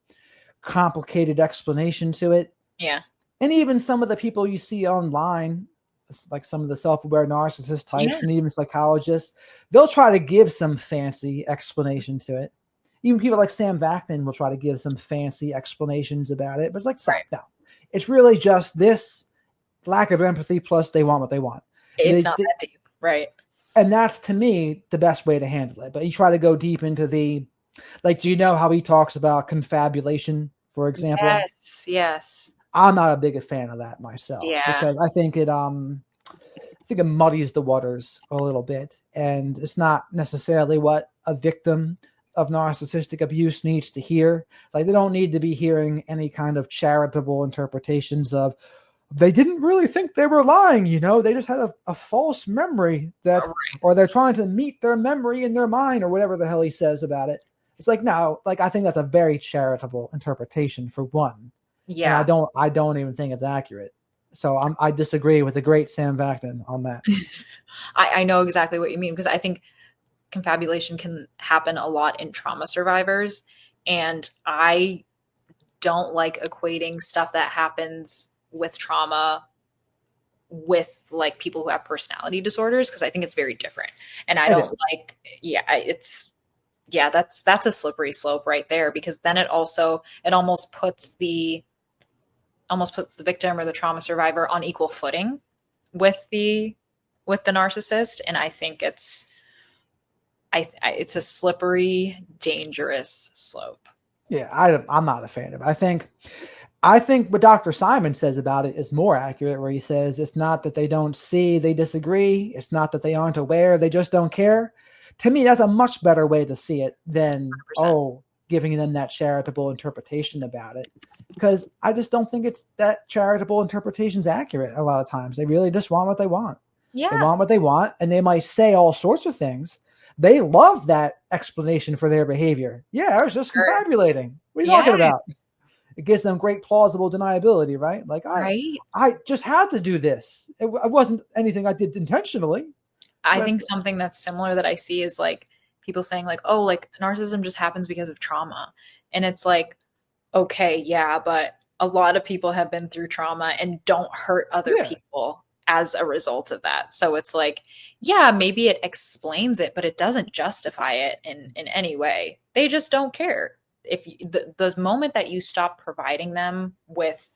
complicated explanation to it. Yeah. And even some of the people you see online, like some of the self-aware narcissist types and even psychologists, they'll try to give some fancy explanation to it. Even people like Sam Vaknin will try to give some fancy explanations about it. But it's like, stop, no. It's really just this lack of empathy plus they want what they want. It's not that deep. Right. And that's, to me, the best way to handle it. But you try to go deep into the, like, do you know how he talks about confabulation, for example? Yes, yes. I'm not a big fan of that myself because I think it muddies the waters a little bit, and it's not necessarily what a victim of narcissistic abuse needs to hear. Like, they don't need to be hearing any kind of charitable interpretations of they didn't really think they were lying, they just had a false memory that, or they're trying to meet their memory in their mind or whatever the hell he says about it. It's like, no, like, I think that's a very charitable interpretation for one. Yeah. And I don't even think it's accurate. So I disagree with the great Sam Vaknin on that. I know exactly what you mean, because I think confabulation can happen a lot in trauma survivors. And I don't like equating stuff that happens with trauma with like people who have personality disorders, because I think it's very different. And I don't like, that's a slippery slope right there, because then it almost puts the victim or the trauma survivor on equal footing with the narcissist. And I think it's a slippery, dangerous slope. Yeah, I'm not a fan of it. I think what Dr. Simon says about it is more accurate, where he says it's not that they don't see, they disagree. It's not that they aren't aware, they just don't care. To me, that's a much better way to see it than, 100%. Giving them that charitable interpretation about it. Because I just don't think it's that charitable interpretation's accurate a lot of times. They really just want what they want. Yeah. They want what they want, and they might say all sorts of things. They love that explanation for their behavior. Yeah, I was just confabulating. What are you talking about? It gives them great plausible deniability, right? Like, I just had to do this. It wasn't anything I did intentionally. I think something that's similar that I see is like people saying like, oh, like narcissism just happens because of trauma. And it's like, okay, yeah, but a lot of people have been through trauma and don't hurt other people as a result of that. So it's like, yeah, maybe it explains it, but it doesn't justify it in any way. They just don't care. If the moment that you stop providing them with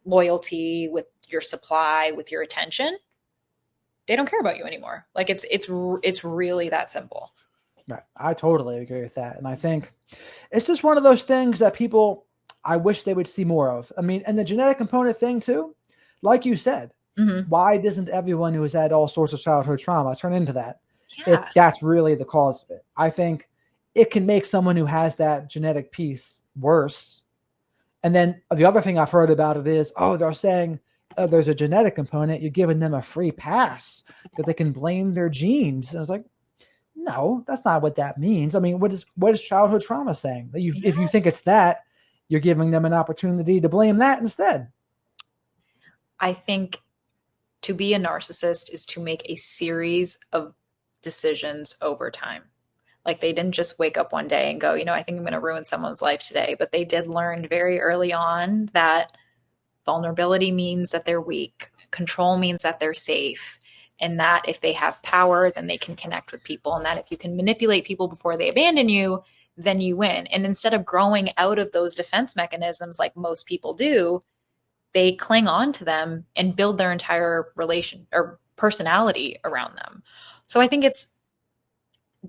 loyalty, with your supply, with your attention, they don't care about you anymore. Like it's really that simple. Right. I totally agree with that. And I think it's just one of those things that I wish they would see more of. I mean, and the genetic component thing too, like you said, why doesn't everyone who has had all sorts of childhood trauma turn into that? If that's really the cause of it. I think it can make someone who has that genetic piece worse. And then the other thing I've heard about it is, they're saying there's a genetic component. You're giving them a free pass that they can blame their genes. And I was like, no, that's not what that means. I mean, what is childhood trauma saying? That Yeah. if you think it's that, you're giving them an opportunity to blame that instead. I think to be a narcissist is to make a series of decisions over time. Like they didn't just wake up one day and go, I think I'm going to ruin someone's life today. But they did learn very early on that vulnerability means that they're weak, control means that they're safe, and that if they have power, then they can connect with people. And that if you can manipulate people before they abandon you, then you win. And instead of growing out of those defense mechanisms like most people do, they cling on to them and build their entire relation or personality around them. So I think it's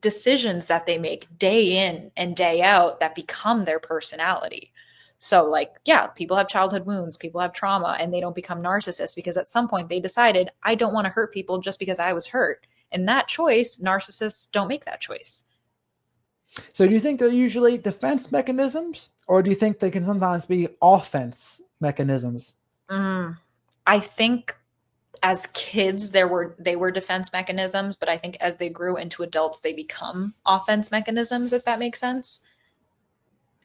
decisions that they make day in and day out that become their personality. So, like, yeah, people have childhood wounds, people have trauma, and they don't become narcissists because at some point they decided, I don't want to hurt people just because I was hurt. And that choice, narcissists don't make that choice. So do you think they're usually defense mechanisms, or do you think they can sometimes be offense mechanisms? I think as kids they were defense mechanisms, but I think as they grew into adults they become offense mechanisms, if that makes sense.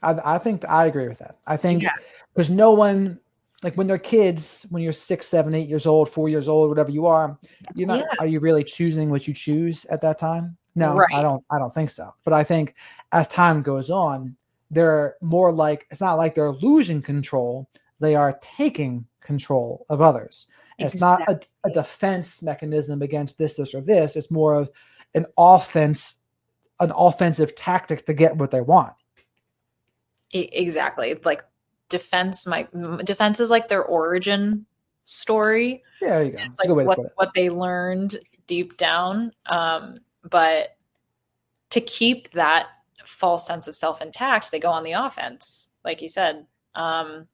I think I agree with that. I think Yeah. because no one, like when they're kids, when you're 6, 7, 8 years old, 4 years old, whatever you are, you're Yeah. not. Are you really choosing what you choose at that time? No, I Right. don't. I don't think so. But I think as time goes on, they're more like it's not like they're losing control; they are taking control of others. And it's not a Exactly. defense mechanism against this, or this. It's more of an offense, an offensive tactic to get what they want. Exactly. Like defense is like their origin story. Yeah, there you go. It's It's a like good way to what put it. what they learned deep down. But to keep that false sense of self intact, they go on the offense, like you said. And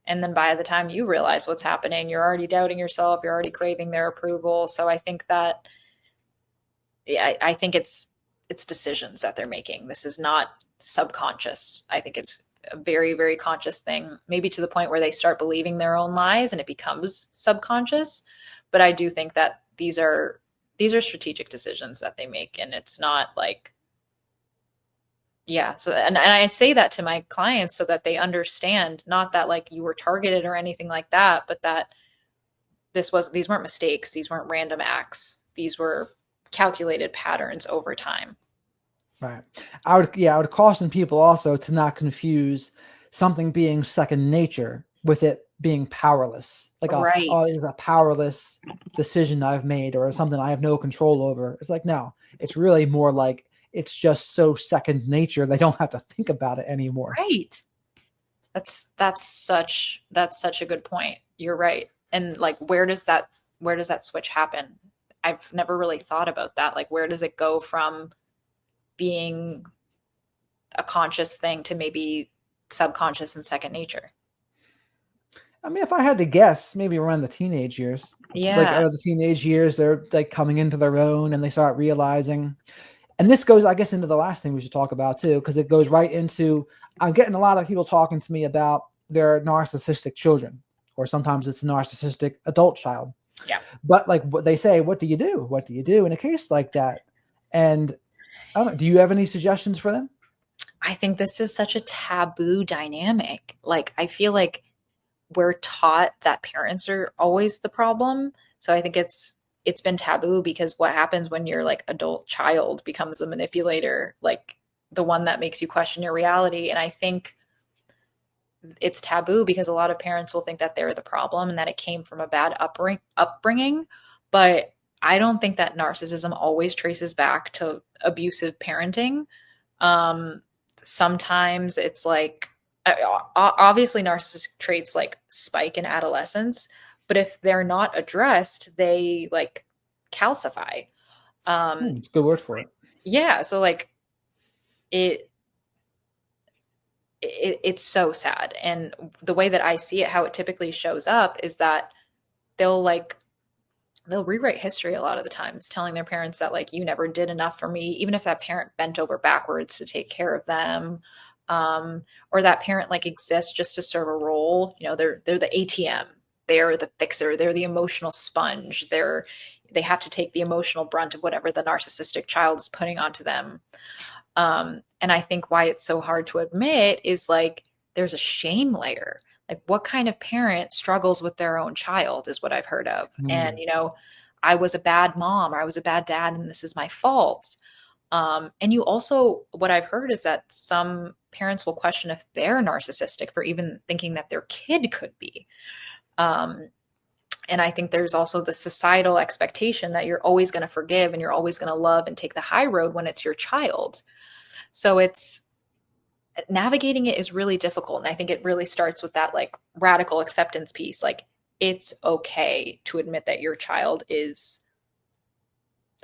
then by the time you realize what's happening, you're already doubting yourself, you're already craving their approval. So I think that, yeah, I think it's decisions that they're making. This is not subconscious. I think it's a very, very conscious thing, maybe to the point where they start believing their own lies and it becomes subconscious. But I do think that these are strategic decisions that they make, and it's not like, yeah. So, and I say that to my clients so that they understand, not that like you were targeted or anything like that, but that these weren't mistakes, these weren't random acts, these were calculated patterns over time. Right. I would caution people also to not confuse something being second nature with it being powerless. Like Right. it is a powerless decision I've made or something I have no control over. It's like, no, it's really more like it's just so second nature they don't have to think about it anymore. Right. That's such a good point. You're right. And like where does that switch happen? I've never really thought about that. Like where does it go from being a conscious thing to maybe subconscious and second nature? I mean, if I had to guess, maybe around the teenage years. Like Yeah. out of the teenage years, they're like coming into their own and they start realizing. And this goes, I guess, into the last thing we should talk about too, because it goes right into. I'm getting a lot of people talking to me about their narcissistic children, or sometimes it's a narcissistic adult child. Yeah. But like what they say, what do you do? What do you do in a case like that? And I don't know, do you have any suggestions for them? I think this is such a taboo dynamic. Like I feel like we're taught that parents are always the problem. So I think it's been taboo because what happens when your like adult child becomes a manipulator, like the one that makes you question your reality. And I think it's taboo because a lot of parents will think that they're the problem and that it came from a bad upbringing. But I don't think that narcissism always traces back to abusive parenting. Um, Sometimes it's like, obviously narcissistic traits like spike in adolescence, but if they're not addressed, they like calcify. It's a good word for it. Yeah, so like it, it's so sad. And the way that I see it, how it typically shows up is that they'll like they'll rewrite history a lot of the times, telling their parents that like you never did enough for me, even if that parent bent over backwards to take care of them, or that parent like exists just to serve a role. They're the ATM. they're the fixer, they're the emotional sponge, they have to take the emotional brunt of whatever the narcissistic child is putting onto them. And I think why it's so hard to admit is like there's a shame layer. Like, what kind of parent struggles with their own child is what I've heard of. And, Mm. I was a bad mom or I was a bad dad and this is my fault. And you also, what I've heard is that some parents will question if they're narcissistic for even thinking that their kid could be. Um, and I think there's also the societal expectation that you're always going to forgive and you're always going to love and take the high road when it's your child. So it's navigating it is really difficult. And I think it really starts with that like radical acceptance piece. Like, it's okay to admit that your child is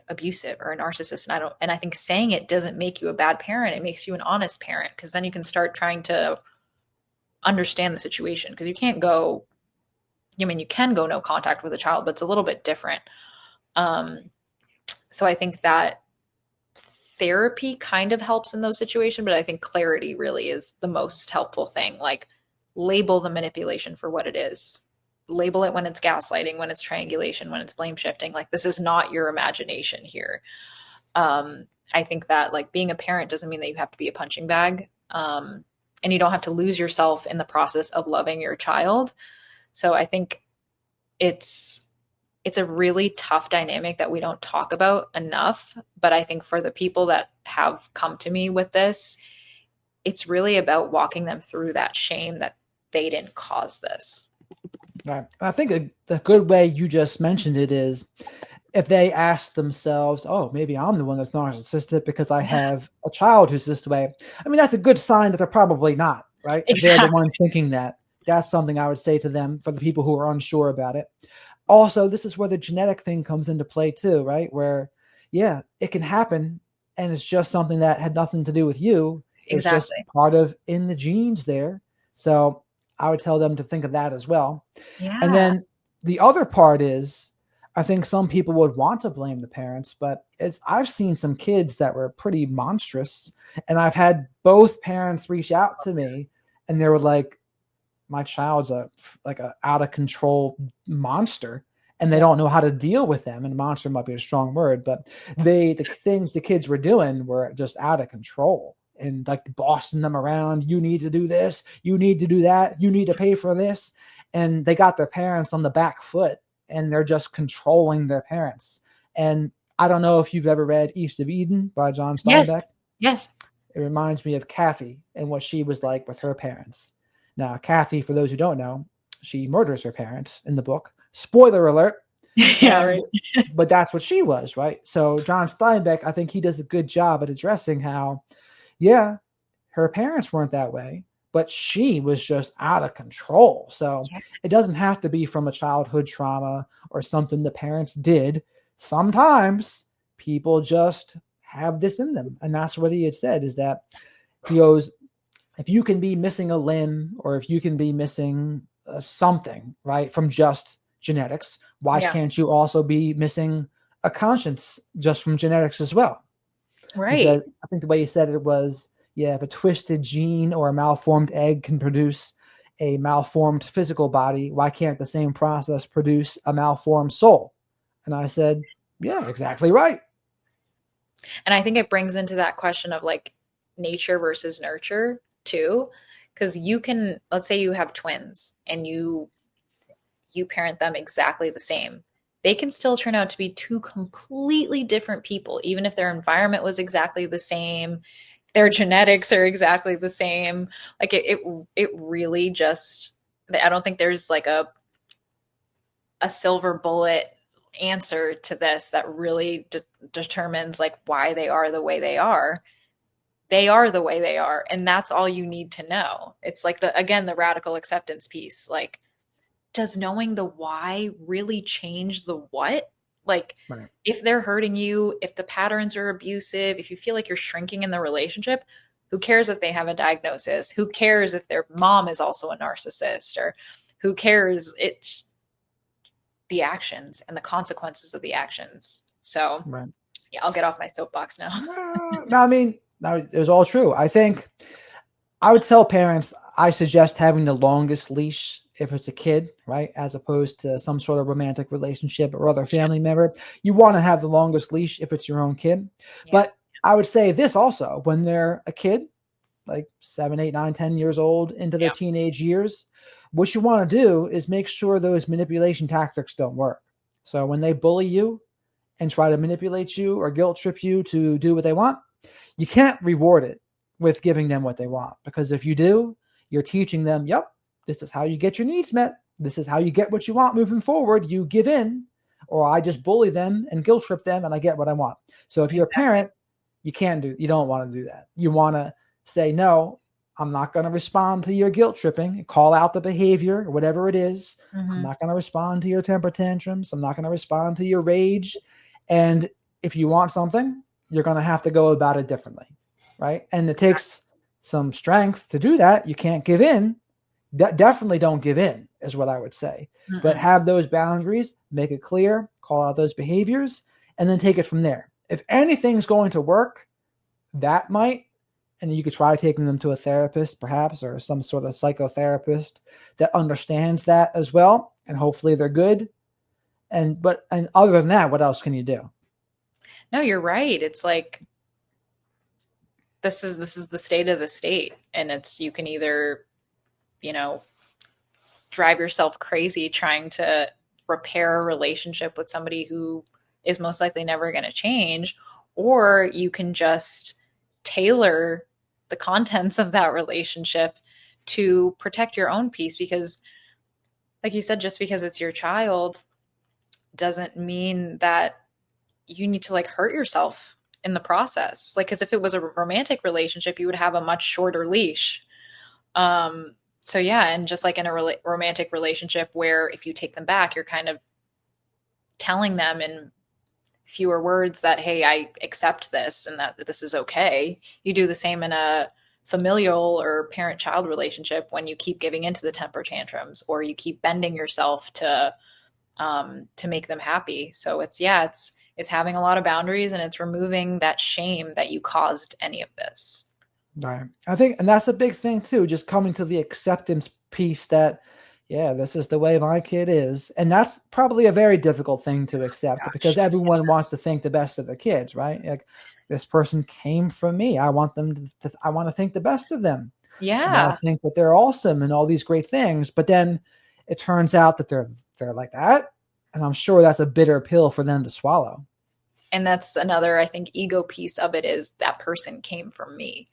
abusive or a narcissist. And I think saying it doesn't make you a bad parent. It makes you an honest parent, because then you can start trying to understand the situation. Because you can't go, I mean, you can go no contact with a child, but it's a little bit different. So I think that therapy kind of helps in those situations, but I think clarity really is the most helpful thing. Like, label the manipulation for what it is. Label it when it's gaslighting, when it's triangulation, when it's blame shifting. Like, this is not your imagination here. I think that like being a parent doesn't mean that you have to be a punching bag. And you don't have to lose yourself in the process of loving your child. So I think it's a really tough dynamic that we don't talk about enough. But I think for the people that have come to me with this, it's really about walking them through that shame that they didn't cause this. Right. I think the good way you just mentioned it is if they ask themselves, oh, maybe I'm the one that's narcissistic because I have a child who's this way. I mean, that's a good sign that they're probably not, right? Exactly. If they're the ones thinking that. That's something I would say to them for the people who are unsure about it. Also, this is where the genetic thing comes into play too, right? Where, yeah, it can happen and it's just something that had nothing to do with you. It's just Exactly. part of in the genes there. So I would tell them to think of that as well. And Yeah. then the other part is, I think some people would want to blame the parents, but I've seen some kids that were pretty monstrous, and I've had both parents reach out to me, and they were like, "My child's a out of control monster, and they don't know how to deal with them." And monster might be a strong word, but the things the kids were doing were just out of control. And like bossing them around, you need to do this, you need to do that, you need to pay for this. And they got their parents on the back foot and they're just controlling their parents. And I don't know if you've ever read East of Eden by John Steinbeck. Yes. Yes. It reminds me of Kathy and what she was like with her parents. Now, Kathy, for those who don't know, she murders her parents in the book. Spoiler alert. Yeah, right. But that's what she was, right? So John Steinbeck, I think he does a good job at addressing how, yeah, her parents weren't that way, but she was just out of control. So Yes. it doesn't have to be from a childhood trauma or something the parents did. Sometimes people just have this in them. And that's what he had said, is that he goes, if you can be missing a limb or if you can be missing something, right, from just genetics, why can't you also be missing a conscience just from genetics as well? Right. He said, I think the way he said it was, yeah, if a twisted gene or a malformed egg can produce a malformed physical body, why can't the same process produce a malformed soul? And I said, yeah, exactly right. And I think it brings into that question of like nature versus nurture too. Because you can, let's say you have twins and you parent them exactly the same. They can still turn out to be two completely different people, even if their environment was exactly the same, their genetics are exactly the same. Like it really just, I don't think there's like a silver bullet answer to this that really determines like why they are the way they are. They are the way they are, and that's all you need to know. It's like the radical acceptance piece. Like, does knowing the why really change the what? Like, Right. if they're hurting you, if the patterns are abusive, if you feel like you're shrinking in the relationship, who cares if they have a diagnosis? Who cares if their mom is also a narcissist? Or who cares? It's the actions and the consequences of the actions. So, Right. yeah, I'll get off my soapbox now. No, I mean, no, it was all true. I think I would tell parents, I suggest having the longest leash if it's a kid, right, as opposed to some sort of romantic relationship or other family member. You want to have the longest leash if it's your own kid. Yeah. But I would say this also, when they're a kid, like 7, 8, 9, 10 years old into their Yeah. teenage years, what you want to do is make sure those manipulation tactics don't work. So when they bully you and try to manipulate you or guilt trip you to do what they want, you can't reward it with giving them what they want. Because if you do, you're teaching them, yep, this is how you get your needs met. This is how you get what you want moving forward. You give in, or I just bully them and guilt trip them and I get what I want. So if you're a parent, you don't want to do that. You want to say, no, I'm not going to respond to your guilt tripping. Call out the behavior, whatever it is. I'm not going to respond to your temper tantrums. I'm not going to respond to your rage. And if you want something, you're going to have to go about it differently, right? And it takes some strength to do that. You can't give in. Definitely don't give in is what I would say. But have those boundaries, make it clear, call out those behaviors, and then take it from there. If anything's going to work, that might, and you could try taking them to a therapist perhaps, or some sort of psychotherapist that understands that as well. And hopefully they're good. And other than that, what else can you do? No, you're right. It's like, this is the state of the state. And it's, you can either, drive yourself crazy trying to repair a relationship with somebody who is most likely never going to change, or you can just tailor the contents of that relationship to protect your own peace. Because, like you said, just because it's your child doesn't mean that you need to hurt yourself in the process. Because if it was a romantic relationship, you would have a much shorter leash. So yeah, and just like in a romantic relationship where if you take them back, you're kind of telling them in fewer words that, hey, I accept this and that this is okay. You do the same in a familial or parent-child relationship when you keep giving into the temper tantrums or you keep bending yourself to make them happy. So it's having a lot of boundaries, and it's removing that shame that you caused any of this. Right. I think, and that's a big thing too, just coming to the acceptance piece that, yeah, this is the way my kid is. And that's probably a very difficult thing to accept because everyone wants to think the best of their kids, right? Like, this person came from me. I want them I want to think the best of them. Yeah. I want to think that they're awesome and all these great things. But then it turns out that they're like that. And I'm sure that's a bitter pill for them to swallow. And that's another, I think, ego piece of it, is that person came from me.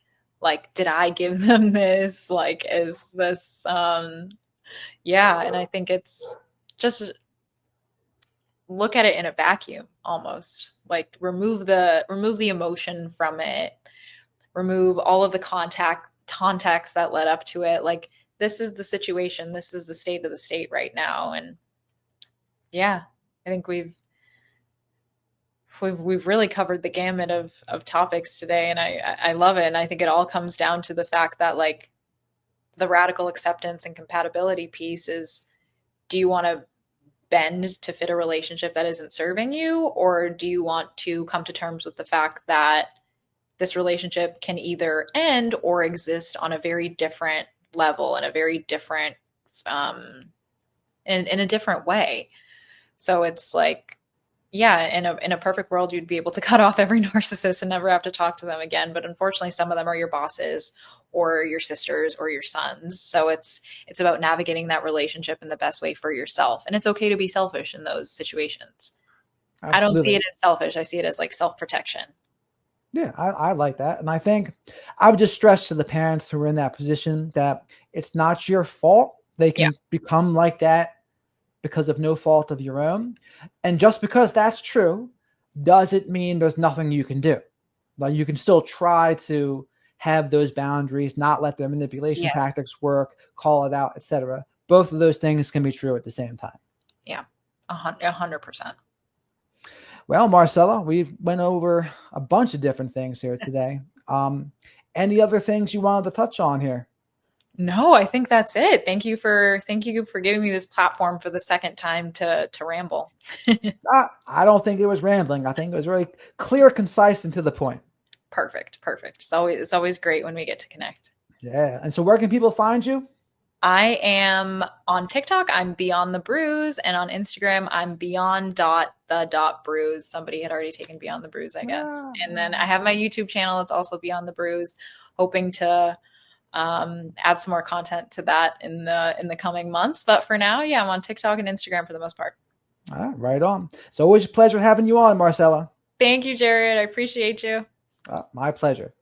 Did I give them this? Is this, yeah. And I think it's just look at it in a vacuum almost. Remove the emotion from it, remove all of the context that led up to it. This is the situation. This is the state of the state right now. And yeah, I think we've really covered the gamut of topics today, and I love it. And I think it all comes down to the fact that the radical acceptance and compatibility piece is, do you want to bend to fit a relationship that isn't serving you, or do you want to come to terms with the fact that this relationship can either end or exist on a very different level, in a very different in a different way. So it's yeah, in a perfect world, you'd be able to cut off every narcissist and never have to talk to them again. But unfortunately, some of them are your bosses or your sisters or your sons. So it's about navigating that relationship in the best way for yourself. And it's okay to be selfish in those situations. Absolutely. I don't see it as selfish. I see it as self-protection. Yeah, I like that. And I think I would just stress to the parents who are in that position that it's not your fault. They can become like that because of no fault of your own. And just because that's true doesn't mean there's nothing you can do. You can still try to have those boundaries, not let their manipulation tactics work, call it out, etc. Both of those things can be true at the same time. Yeah, 100%. Well, Marcela, we went over a bunch of different things here today. Any other things you wanted to touch on here? No, I think that's it. Thank you for giving me this platform for the second time to ramble. I don't think it was rambling. I think it was very clear, concise, and to the point. Perfect. It's always great when we get to connect. Yeah. And so where can people find you? I am on TikTok, I'm Beyond the Bruise, and on Instagram, I'm beyond.the.bruise. Somebody had already taken Beyond the Bruise, I guess. And then I have my YouTube channel, it's also Beyond the Bruise, hoping to add some more content to that in the coming months. But for now, yeah, I'm on TikTok and Instagram for the most part. Right on. It's always a pleasure having you on, Marcela. Thank you, Jared. I appreciate you. My pleasure.